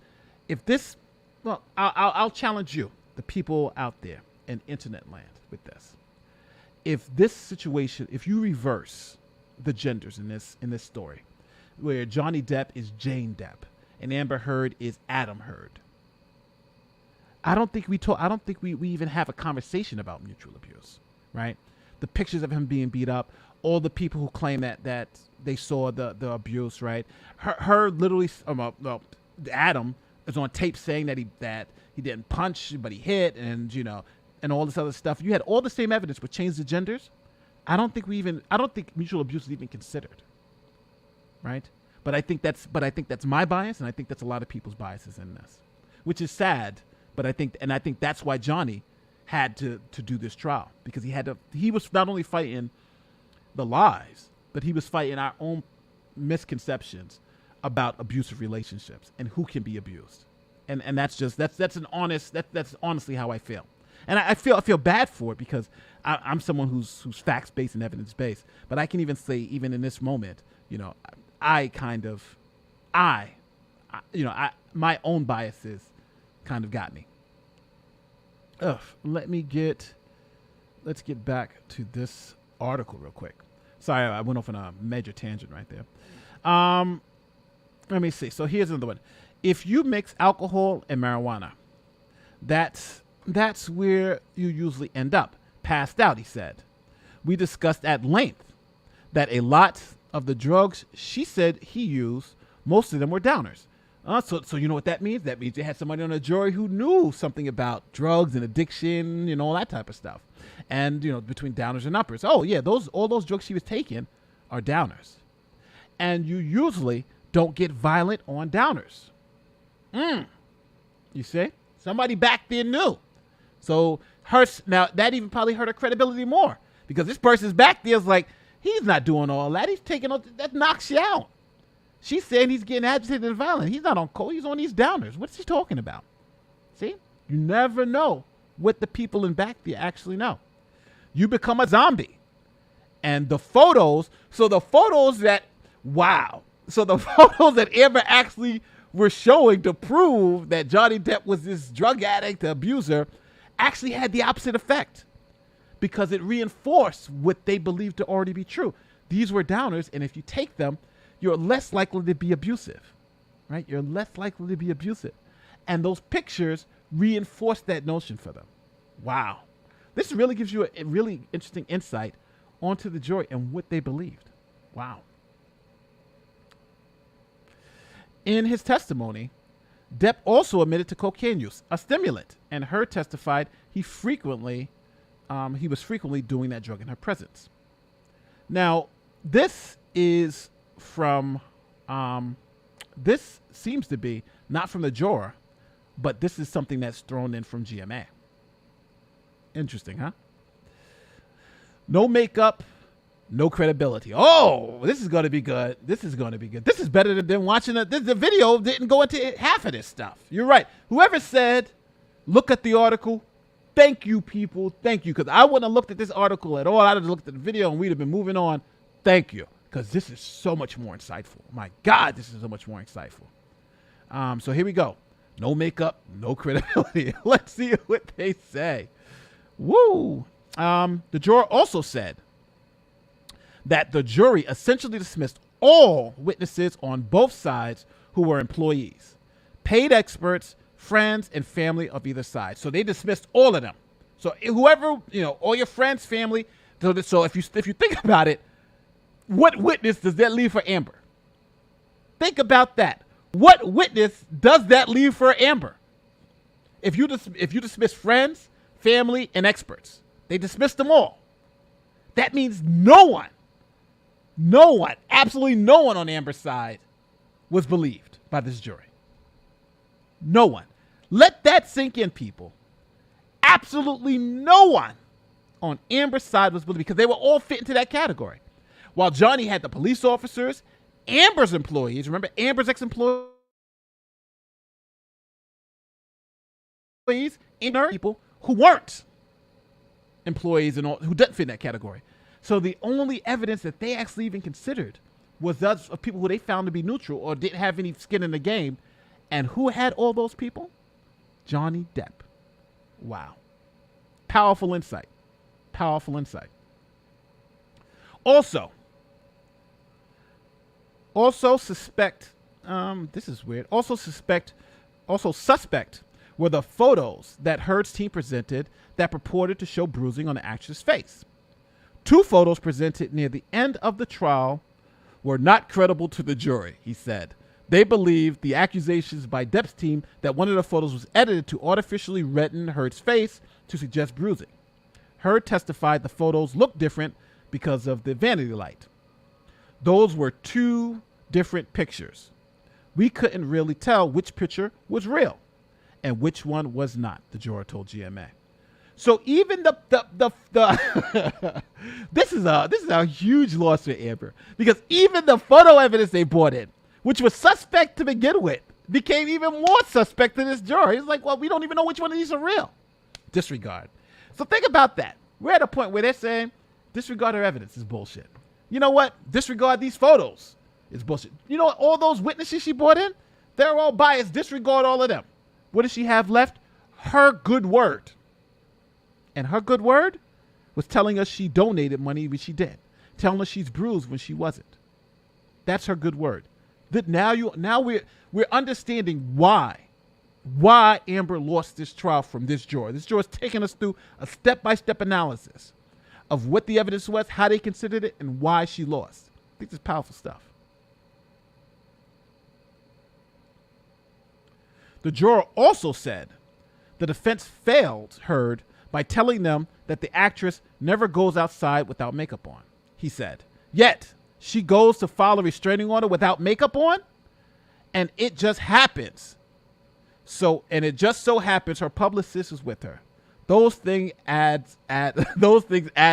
if this, well, I'll challenge you, the people out there in internet land with this. If this situation, if you reverse the genders in this story, where Johnny Depp is Jane Depp and Amber Heard is Adam Heard, I don't think we even have a conversation about mutual abuse, right? The pictures of him being beat up, all the people who claim that they saw the abuse, right? Her literally, Adam is on tape saying that he didn't punch, but he hit, and and all this other stuff. You had all the same evidence, but changed the genders. I don't think mutual abuse is even considered, right? But I think that's my bias, and I think that's a lot of people's biases in this, which is sad. But I think that's why Johnny had to do this trial, because he was not only fighting the lies, but he was fighting our own misconceptions about abusive relationships and who can be abused. And that's honestly how I feel. And I feel bad for it because I'm someone who's facts-based and evidence-based. But I can even say, even in this moment, my own biases kind of got me. Let's get back to this article real quick. Sorry, I went off on a major tangent right there. Let me see. So here's another one. If you mix alcohol and marijuana, that's where you usually end up, passed out, he said. We discussed at length that a lot of the drugs she said he used, most of them were downers. So you know what that means? That means they had somebody on the jury who knew something about drugs and addiction, all that type of stuff. And, between downers and uppers. Oh, yeah, all those drugs she was taking are downers. And you usually don't get violent on downers. You see? Somebody back there knew. So now that even probably hurt her credibility more, because this person's back there is like, he's not doing all that. He's taking all that, knocks you out. She's saying he's getting agitated and violent. He's not on coke. He's on these downers. What's he talking about? See? You never know what the people in back there actually know. You become a zombie. And the photos that Amber actually were showing to prove that Johnny Depp was this drug addict, the abuser, actually had the opposite effect, because it reinforced what they believed to already be true. these were downers, and if you take them, you're less likely to be abusive, right? You're less likely to be abusive. And those pictures reinforce that notion for them. Wow. This really gives you a really interesting insight onto the jury and what they believed. Wow. In his testimony, Depp also admitted to cocaine use, a stimulant, and Heard testified he was frequently doing that drug in her presence. Now, this is from, this seems to be not from the juror, but this is something that's thrown in from GMA. Interesting, huh? No makeup, no credibility. Oh, this is going to be good. This is going to be good. This is better than watching it. The video didn't go into half of this stuff. You're right. Whoever said, look at the article, thank you, people. Thank you. Because I wouldn't have looked at this article at all. I'd have looked at the video and we'd have been moving on. Thank you. Because this is so much more insightful. My God, this is so much more insightful. So here we go. No makeup, no credibility. Let's see what they say. Woo. The juror also said that the jury essentially dismissed all witnesses on both sides who were employees, paid experts, friends, and family of either side. So they dismissed all of them. So whoever, all your friends, family. So if you think about it, what witness does that leave for Amber? Think about that. What witness does that leave for Amber? If you dismiss friends, family, and experts, they dismissed them all. That means no one, absolutely no one on Amber's side was believed by this jury. No one. Let that sink in, people. Absolutely no one on Amber's side was believed because they were all fit into that category. While Johnny had the police officers, Amber's employees, remember Amber's ex-employees, and her people who weren't employees and all, who didn't fit in that category. So the only evidence that they actually even considered was those of people who they found to be neutral or didn't have any skin in the game. And who had all those people? Johnny Depp. Wow. Powerful insight. Powerful insight. Also suspect, this is weird. Also suspect were the photos that Heard's team presented that purported to show bruising on the actress' face. 2 photos presented near the end of the trial were not credible to the jury, he said. They believed the accusations by Depp's team that one of the photos was edited to artificially redden Heard's face to suggest bruising. Heard testified the photos looked different because of the vanity light. Those were 2 different pictures. We couldn't really tell which picture was real and which one was not, the juror told GMA. So even this is a huge loss for Amber, because even the photo evidence they brought in, which was suspect to begin with, became even more suspect to this juror. He's like, well, we don't even know which one of these are real. Disregard. So think about that. We're at a point where they're saying disregard her evidence is bullshit. You know what? Disregard these photos is bullshit. You know what? All those witnesses she brought in, they're all biased. Disregard all of them. What does she have left? Her good word. And her good word was telling us she donated money when she did. Telling us she's bruised when she wasn't. That's her good word. That now we're understanding why Amber lost this trial from this juror. This juror's taking us through a step-by-step analysis of what the evidence was, how they considered it, and why she lost. I think this is powerful stuff. The juror also said the defense failed Heard by telling them that the actress never goes outside without makeup on. He said, yet she goes to file a restraining order without makeup on, and it just happens. It just so happens her publicist is with her. Those things add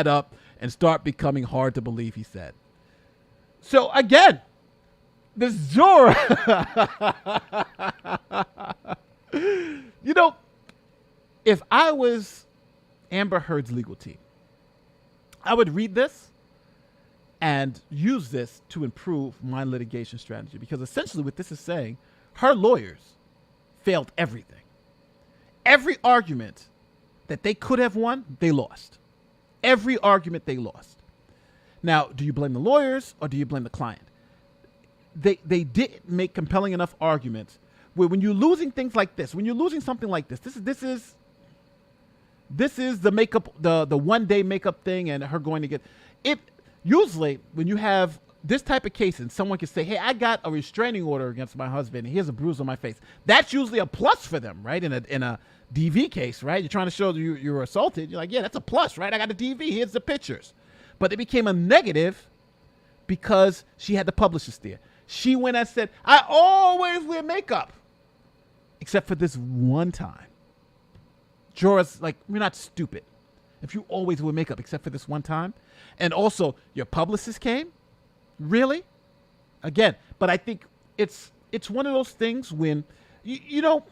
up and start becoming hard to believe, he said. So again, this juror, if I was Amber Heard's legal team, I would read this and use this to improve my litigation strategy, because essentially what this is saying, her lawyers failed everything. Every argument that they could have won, they lost. Every argument they lost. Now, do you blame the lawyers or do you blame the client? They didn't make compelling enough arguments where when you're losing things like this, when you're losing something like this is the makeup, the 1 day makeup thing and her going to get it. Usually when you have this type of case and someone can say, hey, I got a restraining order against my husband and here's a bruise on my face. That's usually a plus for them, right? In a DV case, right? You're trying to show you were assaulted. You're like, yeah, that's a plus, right? I got a DV. Here's the pictures. But it became a negative because she had the publicist there. She went and said, I always wear makeup, except for this one time. Jurors, like, we're not stupid. If you always wear makeup except for this one time. And also, your publicist came? Really? Again, but I think it's one of those things when, you know,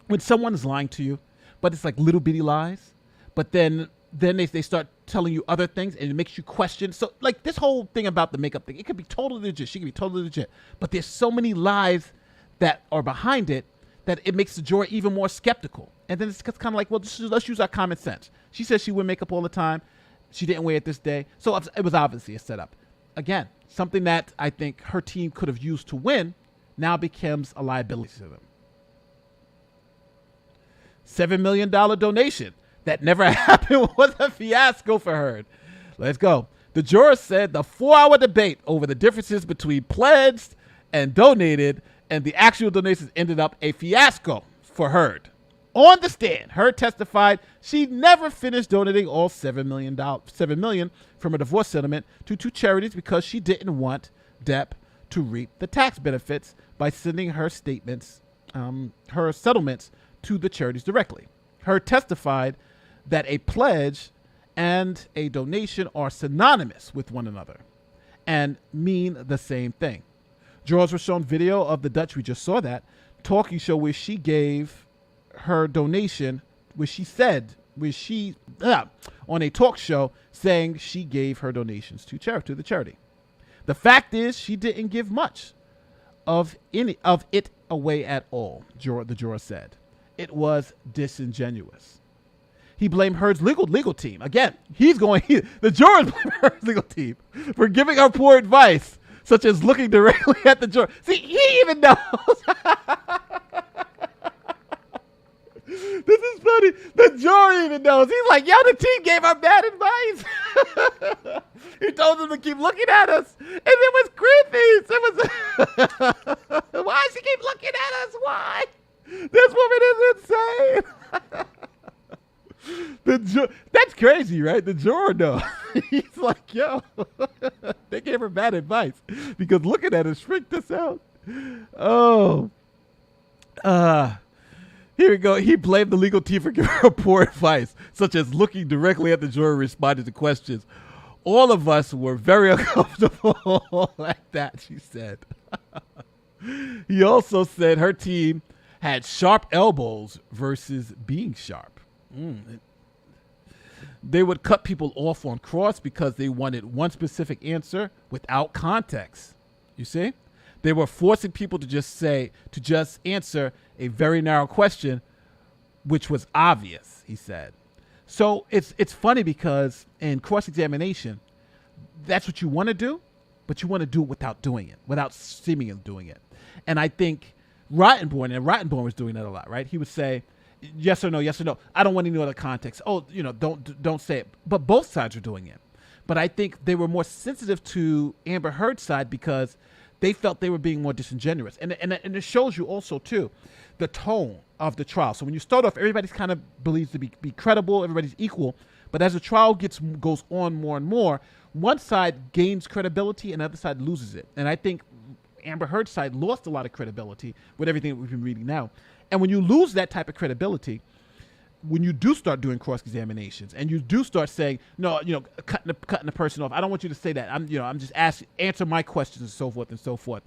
when someone is lying to you, but it's like little bitty lies, but then they start telling you other things and it makes you question. So like this whole thing about the makeup thing, it could be totally legit. She could be totally legit, but there's so many lies that are behind it that it makes the juror even more skeptical. And then it's kind of like, well, let's use our common sense. She says she wear makeup all the time. She didn't wear it this day. So it was obviously a setup. Again, something that I think her team could have used to win now becomes a liability to them. $7 million donation that never happened was a fiasco for Heard. Let's go. The jurors said the 4-hour debate over the differences between pledged and donated and the actual donations ended up a fiasco for Heard. On the stand, Heard testified she never finished donating all $7 million from a divorce settlement to 2 charities because she didn't want Depp to reap the tax benefits by sending her settlements to the charities directly. Heard testified that a pledge and a donation are synonymous with one another and mean the same thing. Jurors were shown video of the Dutch, we just saw that, talking show where she gave her donation, on a talk show saying she gave her donations to the charity. The fact is she didn't give much of it away at all, the juror said. It was disingenuous. He blamed Heard's legal team. Again, the jurors blame Heard's legal team for giving her poor advice, such as looking directly at the juror. See, he even knows. This is funny. The juror even knows. He's like, yo, the team gave her bad advice. He told them to keep looking at us. And it was creepy. Why does she keep looking at us? Why? This woman is insane. That's crazy, right? The juror knows. He's like, yo, they gave her bad advice because looking at us freaked us out. Oh. Here we go. He blamed the legal team for giving her poor advice, such as looking directly at the juror responding to questions. All of us were very uncomfortable like that, she said. He also said her team had sharp elbows versus being sharp. They would cut people off on cross because they wanted one specific answer without context. You see? They were forcing people to just answer a very narrow question, which was obvious, he said. So it's funny because in cross-examination, that's what you want to do, but you want to do it without doing it, without seemingly doing it. And I think Rottenborn was doing that a lot, right? He would say, yes or no, yes or no. I don't want any other context. Oh, don't say it. But both sides are doing it. But I think they were more sensitive to Amber Heard's side because they felt they were being more disingenuous. And it shows you also, too, the tone of the trial. So when you start off, everybody's kind of believes to be credible, everybody's equal. But as the trial goes on more and more, one side gains credibility and the other side loses it. And I think Amber Heard's side lost a lot of credibility with everything that we've been reading now. And when you lose that type of credibility, when you do start doing cross-examinations and you do start saying, no, cutting the person off, I don't want you to say that. I'm just asking, answer my questions and so forth and so forth.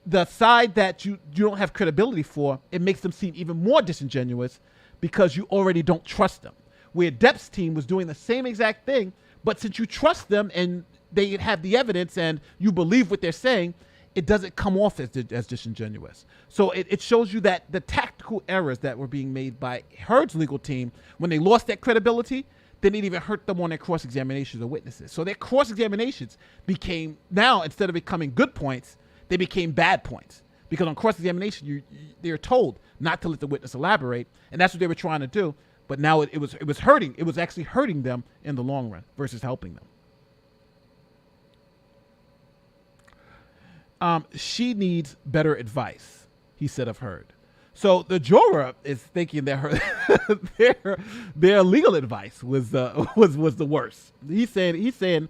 The side that you don't have credibility for, it makes them seem even more disingenuous because you already don't trust them. Where Depp's team was doing the same exact thing, but since you trust them and they have the evidence and you believe what they're saying, it doesn't come off as disingenuous. So it shows you that the tactical errors that were being made by Heard's legal team, when they lost that credibility, they didn't even hurt them on their cross-examinations of witnesses. So their cross-examinations became, now instead of becoming good points, they became bad points. Because on cross-examination, they're told not to let the witness elaborate, and that's what they were trying to do. But now it was hurting. It was actually hurting them in the long run versus helping them. She needs better advice, he said of Heard. So the juror is thinking that their legal advice was the worst. He's saying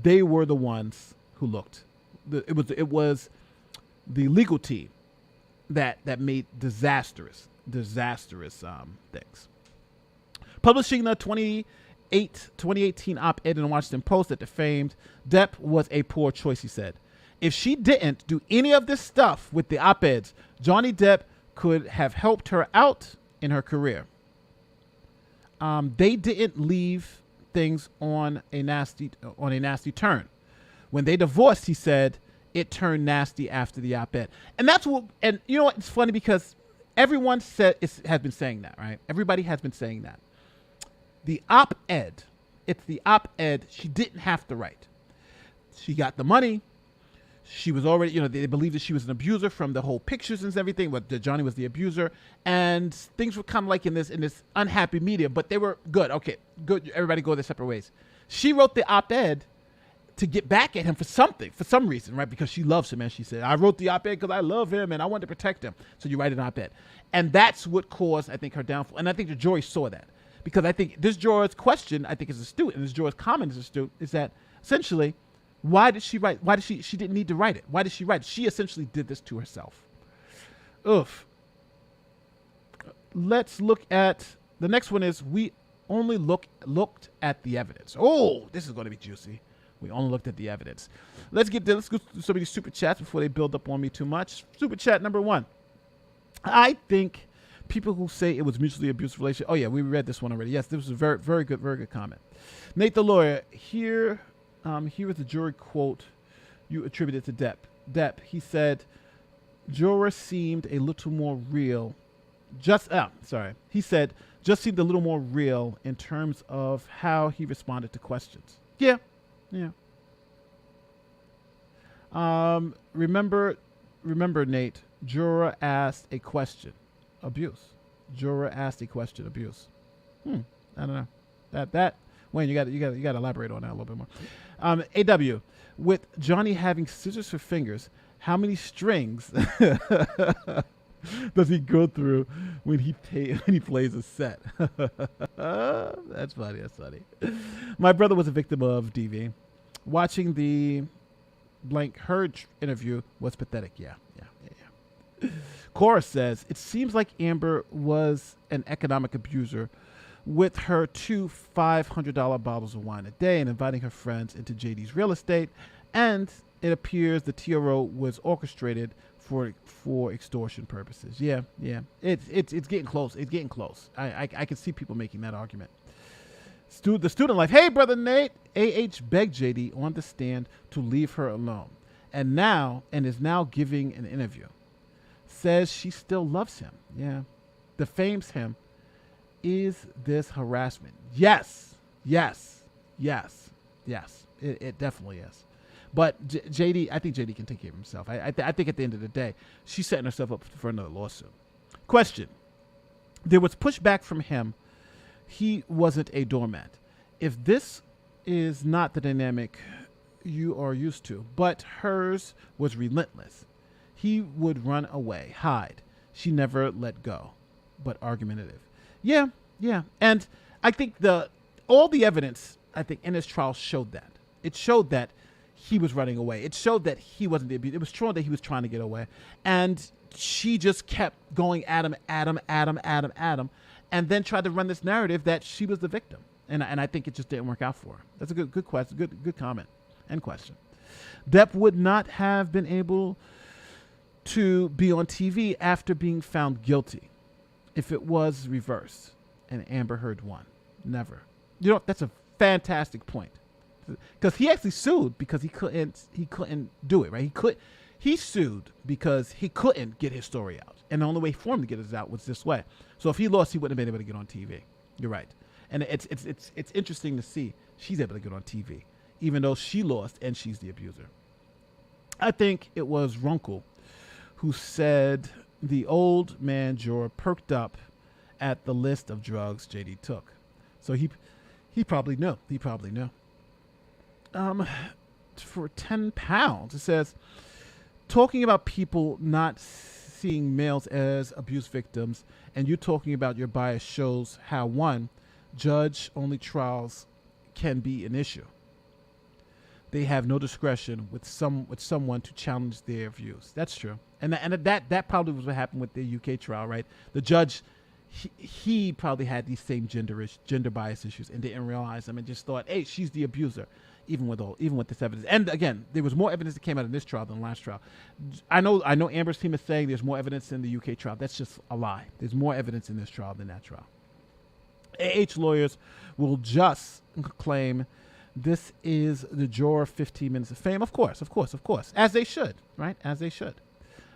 they were the ones who looked. It was the legal team that made disastrous things. Publishing the 2018 op-ed in the Washington Post that defamed Depp was a poor choice, he said. If she didn't do any of this stuff with the op-eds, Johnny Depp could have helped her out in her career. They didn't leave things on a nasty turn. When they divorced, he said, it turned nasty after the op-ed. And that's what, and you know what? It's funny because everyone has been saying that, right? Everybody has been saying that. The op-ed, it's the op-ed she didn't have to write. She got the money. She was already, they believed that she was an abuser from the whole pictures and everything, but Johnny was the abuser. And things were kind of like in this unhappy media, but they were good. Okay, good. Everybody go their separate ways. She wrote the op-ed to get back at him for some reason, right? Because she loves him, and she said, I wrote the op-ed because I love him and I wanted to protect him. So you write an op-ed. And that's what caused, I think, her downfall. And I think the jury saw that. Because I think this juror's question, I think, is astute, and this juror's comment is astute, is that essentially, why did she write? Why did she didn't need to write it? Why did she write it? She essentially did this to herself. Oof. Let's look at, the next one is, we only looked at the evidence. Oh, this is going to be juicy. We only looked at the evidence. Let's go through some of these super chats before they build up on me too much. Super chat number 1. I think people who say it was mutually abusive relationship. Oh yeah, we read this one already. Yes, this was a very good comment. Nate the lawyer, here is the jury quote you attributed to Depp. He said, juror seemed a little more real. He said, just seemed a little more real in terms of how he responded to questions. Yeah. Remember, Nate, juror asked a question. Abuse. Juror asked a question. Abuse. I don't know. That Wayne, you got to elaborate on that a little bit more. AW, with Johnny having scissors for fingers, how many strings does he go through when he plays a set? That's funny. My brother was a victim of DV. Watching the blank Heard interview was pathetic. Yeah. Cora says, it seems like Amber was an economic abuser with her 2 $500 bottles of wine a day and inviting her friends into JD's real estate. And it appears the TRO was orchestrated for extortion purposes. Yeah. It's getting close. I can see people making that argument. The student life. Hey, brother Nate. AH begged JD on the stand to leave her alone. And is now giving an interview. Says she still loves him. Yeah. Defames him. Is this harassment? Yes. It definitely is. But JD, I think JD can take care of himself. I think at the end of the day, she's setting herself up for another lawsuit. Question. There was pushback from him. He wasn't a doormat. If this is not the dynamic you are used to, but hers was relentless. He would run away, hide. She never let go, but argumentative. Yeah. And I think all the evidence, I think, in his trial showed that. It showed that he was running away. It showed that he wasn't the abuser. It was showing that he was trying to get away. And she just kept going at him, and then tried to run this narrative that she was the victim. And I think it just didn't work out for her. That's a good question, good comment and question. Depp would not have been able to be on TV after being found guilty if it was reversed and Amber Heard won. Never. That's a fantastic point. Because he actually sued because he couldn't do it, right? He sued because he couldn't get his story out. And the only way for him to get it out was this way. So if he lost, he wouldn't have been able to get on TV. You're right. And it's interesting to see she's able to get on TV, even though she lost and she's the abuser. I think it was Runkle who said the old man juror perked up at the list of drugs JD took. So he probably knew. He probably knew. For 10 pounds, it says, talking about people not seeing males as abuse victims and you talking about your bias shows how, one, judge-only trials can be an issue. They have no discretion with someone to challenge their views. That's true. And that probably was what happened with the UK trial, right? The judge, he probably had these same gender bias issues and didn't realize them and just thought, hey, she's the abuser, even with this evidence. And again, there was more evidence that came out in this trial than the last trial. I know Amber's team is saying there's more evidence in the UK trial. That's just a lie. There's more evidence in this trial than that trial. lawyers will just claim this is the juror 15 minutes of fame. Of course, as they should, right? As they should,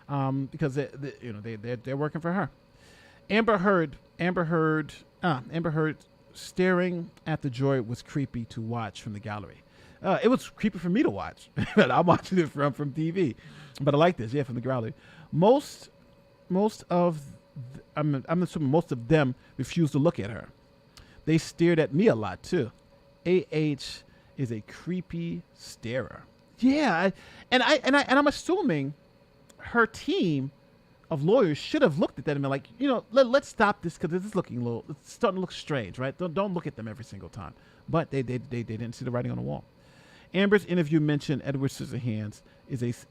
because they're working for her. Amber Heard staring at the jury was creepy to watch from the gallery. It was creepy for me to watch. I'm watching it from TV, but I like this. Yeah, from the gallery. I'm assuming most of them refused to look at her. They stared at me a lot too. AH is a creepy starer. Yeah, I'm assuming her team of lawyers should have looked at that and been like, let's stop this because this is it's starting to look strange, right? Don't look at them every single time. But they didn't see the writing on the wall. Amber's interview mentioned Edward Scissorhands is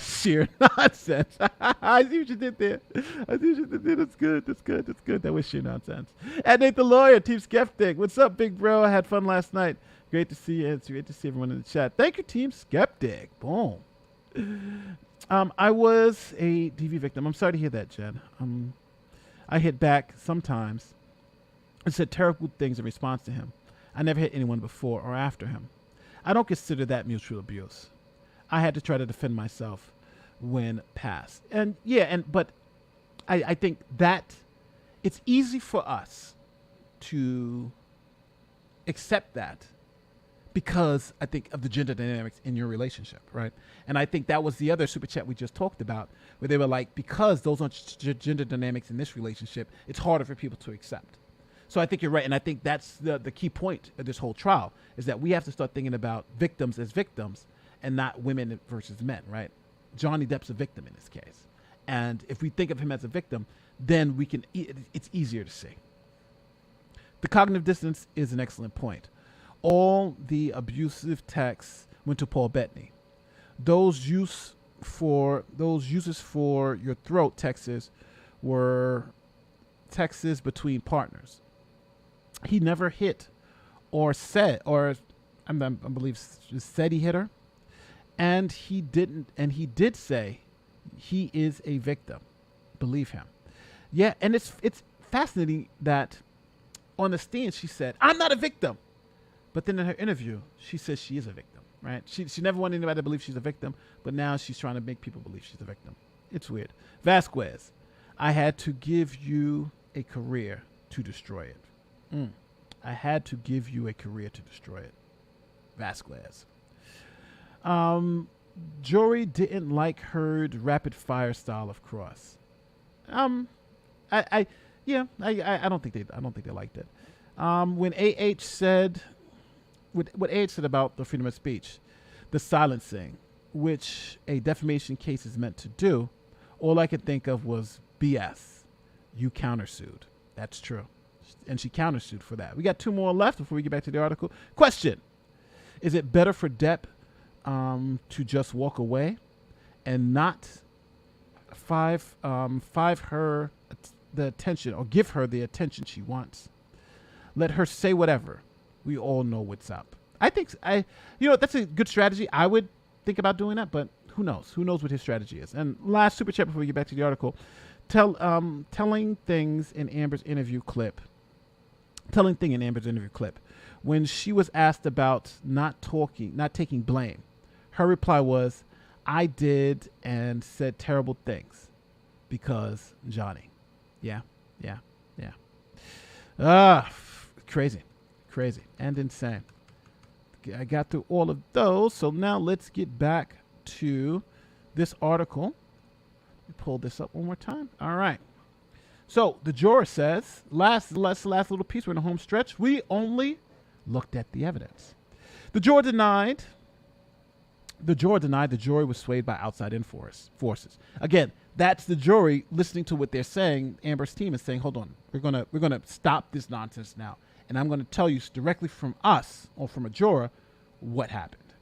sheer nonsense. I see what you did there. That's good. That was sheer nonsense. And Nate the lawyer, Team Skeptic. What's up, big bro? I had fun last night. Great to see you. It's great to see everyone in the chat. Thank you, Team Skeptic. Boom. I was a DV victim. I'm sorry to hear that, Jen. I hit back sometimes and said terrible things in response to him. I never hit anyone before or after him. I don't consider that mutual abuse. I had to try to defend myself when passed. But I think that it's easy for us to accept that because I think of the gender dynamics in your relationship, right? And I think that was the other super chat we just talked about, where they were like, because those aren't gender dynamics in this relationship, it's harder for people to accept. So I think you're right, and I think that's the key point of this whole trial, is that we have to start thinking about victims as victims and not women versus men, right? Johnny Depp's a victim in this case. And if we think of him as a victim, then it's easier to see. The cognitive dissonance is an excellent point. All the abusive texts went to Paul Bettany. Those uses for your throat texts were texts between partners. He never hit or said, or I believe said he hit her. And he didn't, and he did say he is a victim. Believe him. Yeah, and it's fascinating that on the stand she said, I'm not a victim. But then in her interview, she says she is a victim, right? She never wanted anybody to believe she's a victim, but now she's trying to make people believe she's a victim. It's weird. Vasquez, I had to give you a career to destroy it. I had to give you a career to destroy it. Vasquez. Jory didn't like Heard rapid fire style of cross. I don't think they liked it. When AH said what AH said about the freedom of speech, the silencing, which a defamation case is meant to do, all I could think of was BS. You countersued. That's true. And she countersued for that. We got 2 more left before we get back to the article. Question. Is it better for Depp to just walk away and not her the attention or give her the attention she wants? Let her say whatever. We all know what's up. I think that's a good strategy. I would think about doing that, but who knows? Who knows what his strategy is? And last super chat before we get back to the article. Telling things in Amber's interview clip. When she was asked about not taking blame, her reply was, I did and said terrible things because Johnny. Yeah. Crazy, and insane. I got through all of those, so now let's get back to this article. Let me pull this up one more time. All right. So the juror says, last little piece, we're in the home stretch. We only looked at the evidence. The juror denied the jury was swayed by outside forces. Again, that's the jury listening to what they're saying. Amber's team is saying, hold on, we're gonna stop this nonsense now. And I'm going to tell you directly from us or from a juror what happened.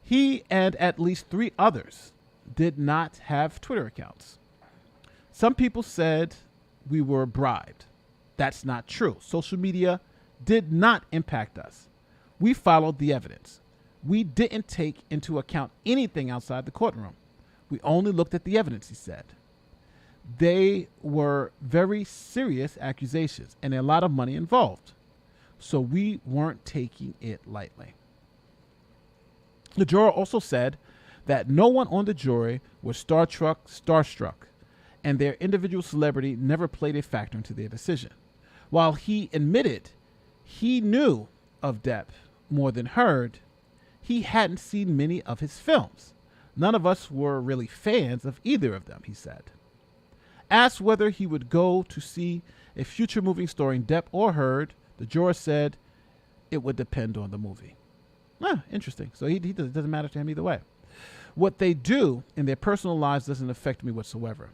He and at least 3 others did not have Twitter accounts. Some people said we were bribed. That's not true. Social media did not impact us. We followed the evidence. We didn't take into account anything outside the courtroom. We only looked at the evidence, he said. They were very serious accusations and a lot of money involved. So we weren't taking it lightly. The juror also said that no one on the jury was starstruck, and their individual celebrity never played a factor into their decision. While he admitted he knew of Depp more than Heard, he hadn't seen many of his films. None of us were really fans of either of them, he said. Asked whether he would go to see a future movie starring Depp or Heard, the juror said it would depend on the movie. Interesting. So it doesn't matter to him either way. What they do in their personal lives doesn't affect me whatsoever.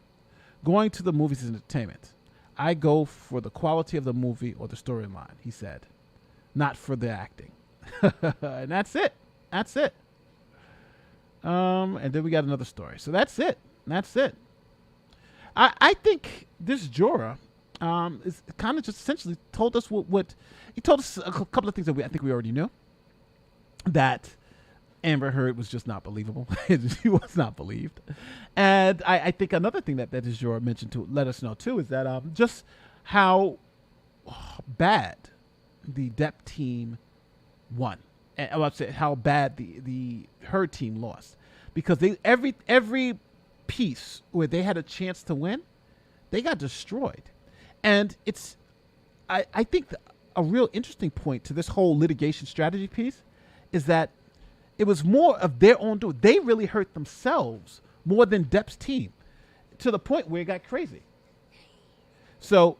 Going to the movies is entertainment. I go for the quality of the movie or the storyline, he said, not for the acting. And that's it. And then we got another story. So that's it. I think this juror is kind of just essentially told us what he told us a couple of things that I think we already knew. That Amber Heard was just not believable. She was not believed. And I think another thing that this juror mentioned to let us know too is that just how bad the Depp team won. And I would say how bad the Heard team lost. Because they every piece where they had a chance to win, they got destroyed. And it's I think a real interesting point to this whole litigation strategy piece is that it was more of their own doing. They really hurt themselves more than Depp's team, to the point where it got crazy. So,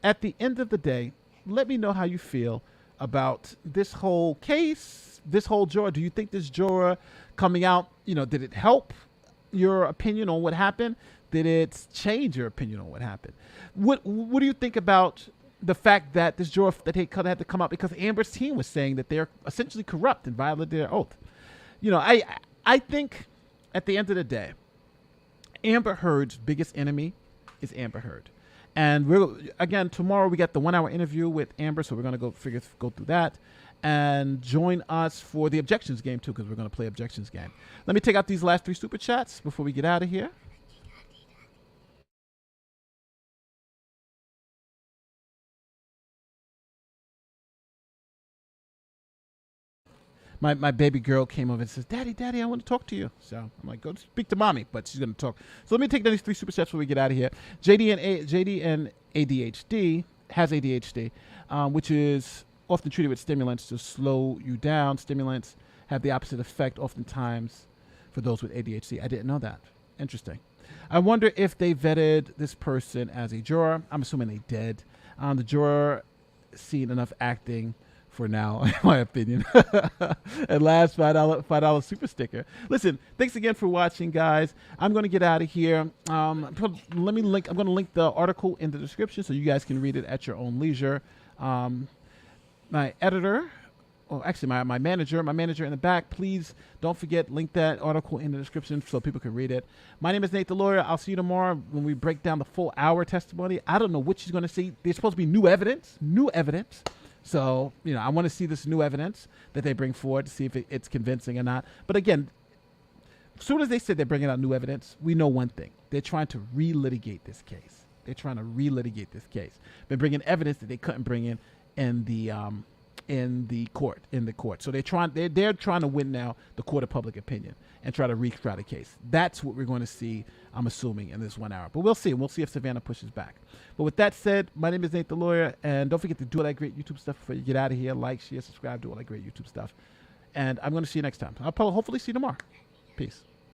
at the end of the day, let me know how you feel about this whole case, this whole juror. Do you think this juror coming out, did it help your opinion on what happened? Did it change your opinion on what happened? What do you think about the fact that this juror that he had to come out because Amber's team was saying that they're essentially corrupt and violated their oath? I think at the end of the day, Amber Heard's biggest enemy is Amber Heard. And tomorrow we got the 1 hour interview with Amber, so we're going to go through that and join us for the objections game too, because we're going to play objections game. Let me take out these last 3 super chats before we get out of here. My baby girl came over and says, Daddy, I want to talk to you. So I'm like, go speak to mommy, but she's going to talk. So let me take these 3 super chats before we get out of here. JD and ADHD has ADHD, which is often treated with stimulants to slow you down. Stimulants have the opposite effect oftentimes for those with ADHD. I didn't know that. Interesting. I wonder if they vetted this person as a juror. I'm assuming they did. The juror seen enough acting for now, in my opinion. And last $5 super sticker. Listen, thanks again for watching, guys. I'm going to get out of here. I'm going to link the article in the description so you guys can read it at your own leisure. My editor, my manager in the back, please don't forget, link that article in the description so people can read it. My name is Nate the Lawyer. I'll see you tomorrow when we break down the full hour testimony. I don't know what she's going to see. There's supposed to be new evidence. So, I want to see this new evidence that they bring forward to see if it's convincing or not. But again, as soon as they said they're bringing out new evidence, we know one thing. They're trying to relitigate this case. Been bringing evidence that they couldn't bring in the in the court. So they're trying to win now the court of public opinion and try to retry the case. That's what we're going to see, I'm assuming, in this 1 hour. But we'll see. We'll see if Savannah pushes back. But with that said, my name is Nate the Lawyer, and don't forget to do all that great YouTube stuff before you get out of here. Like, share, subscribe, do all that great YouTube stuff. And I'm going to see you next time. I'll hopefully see you tomorrow. Peace.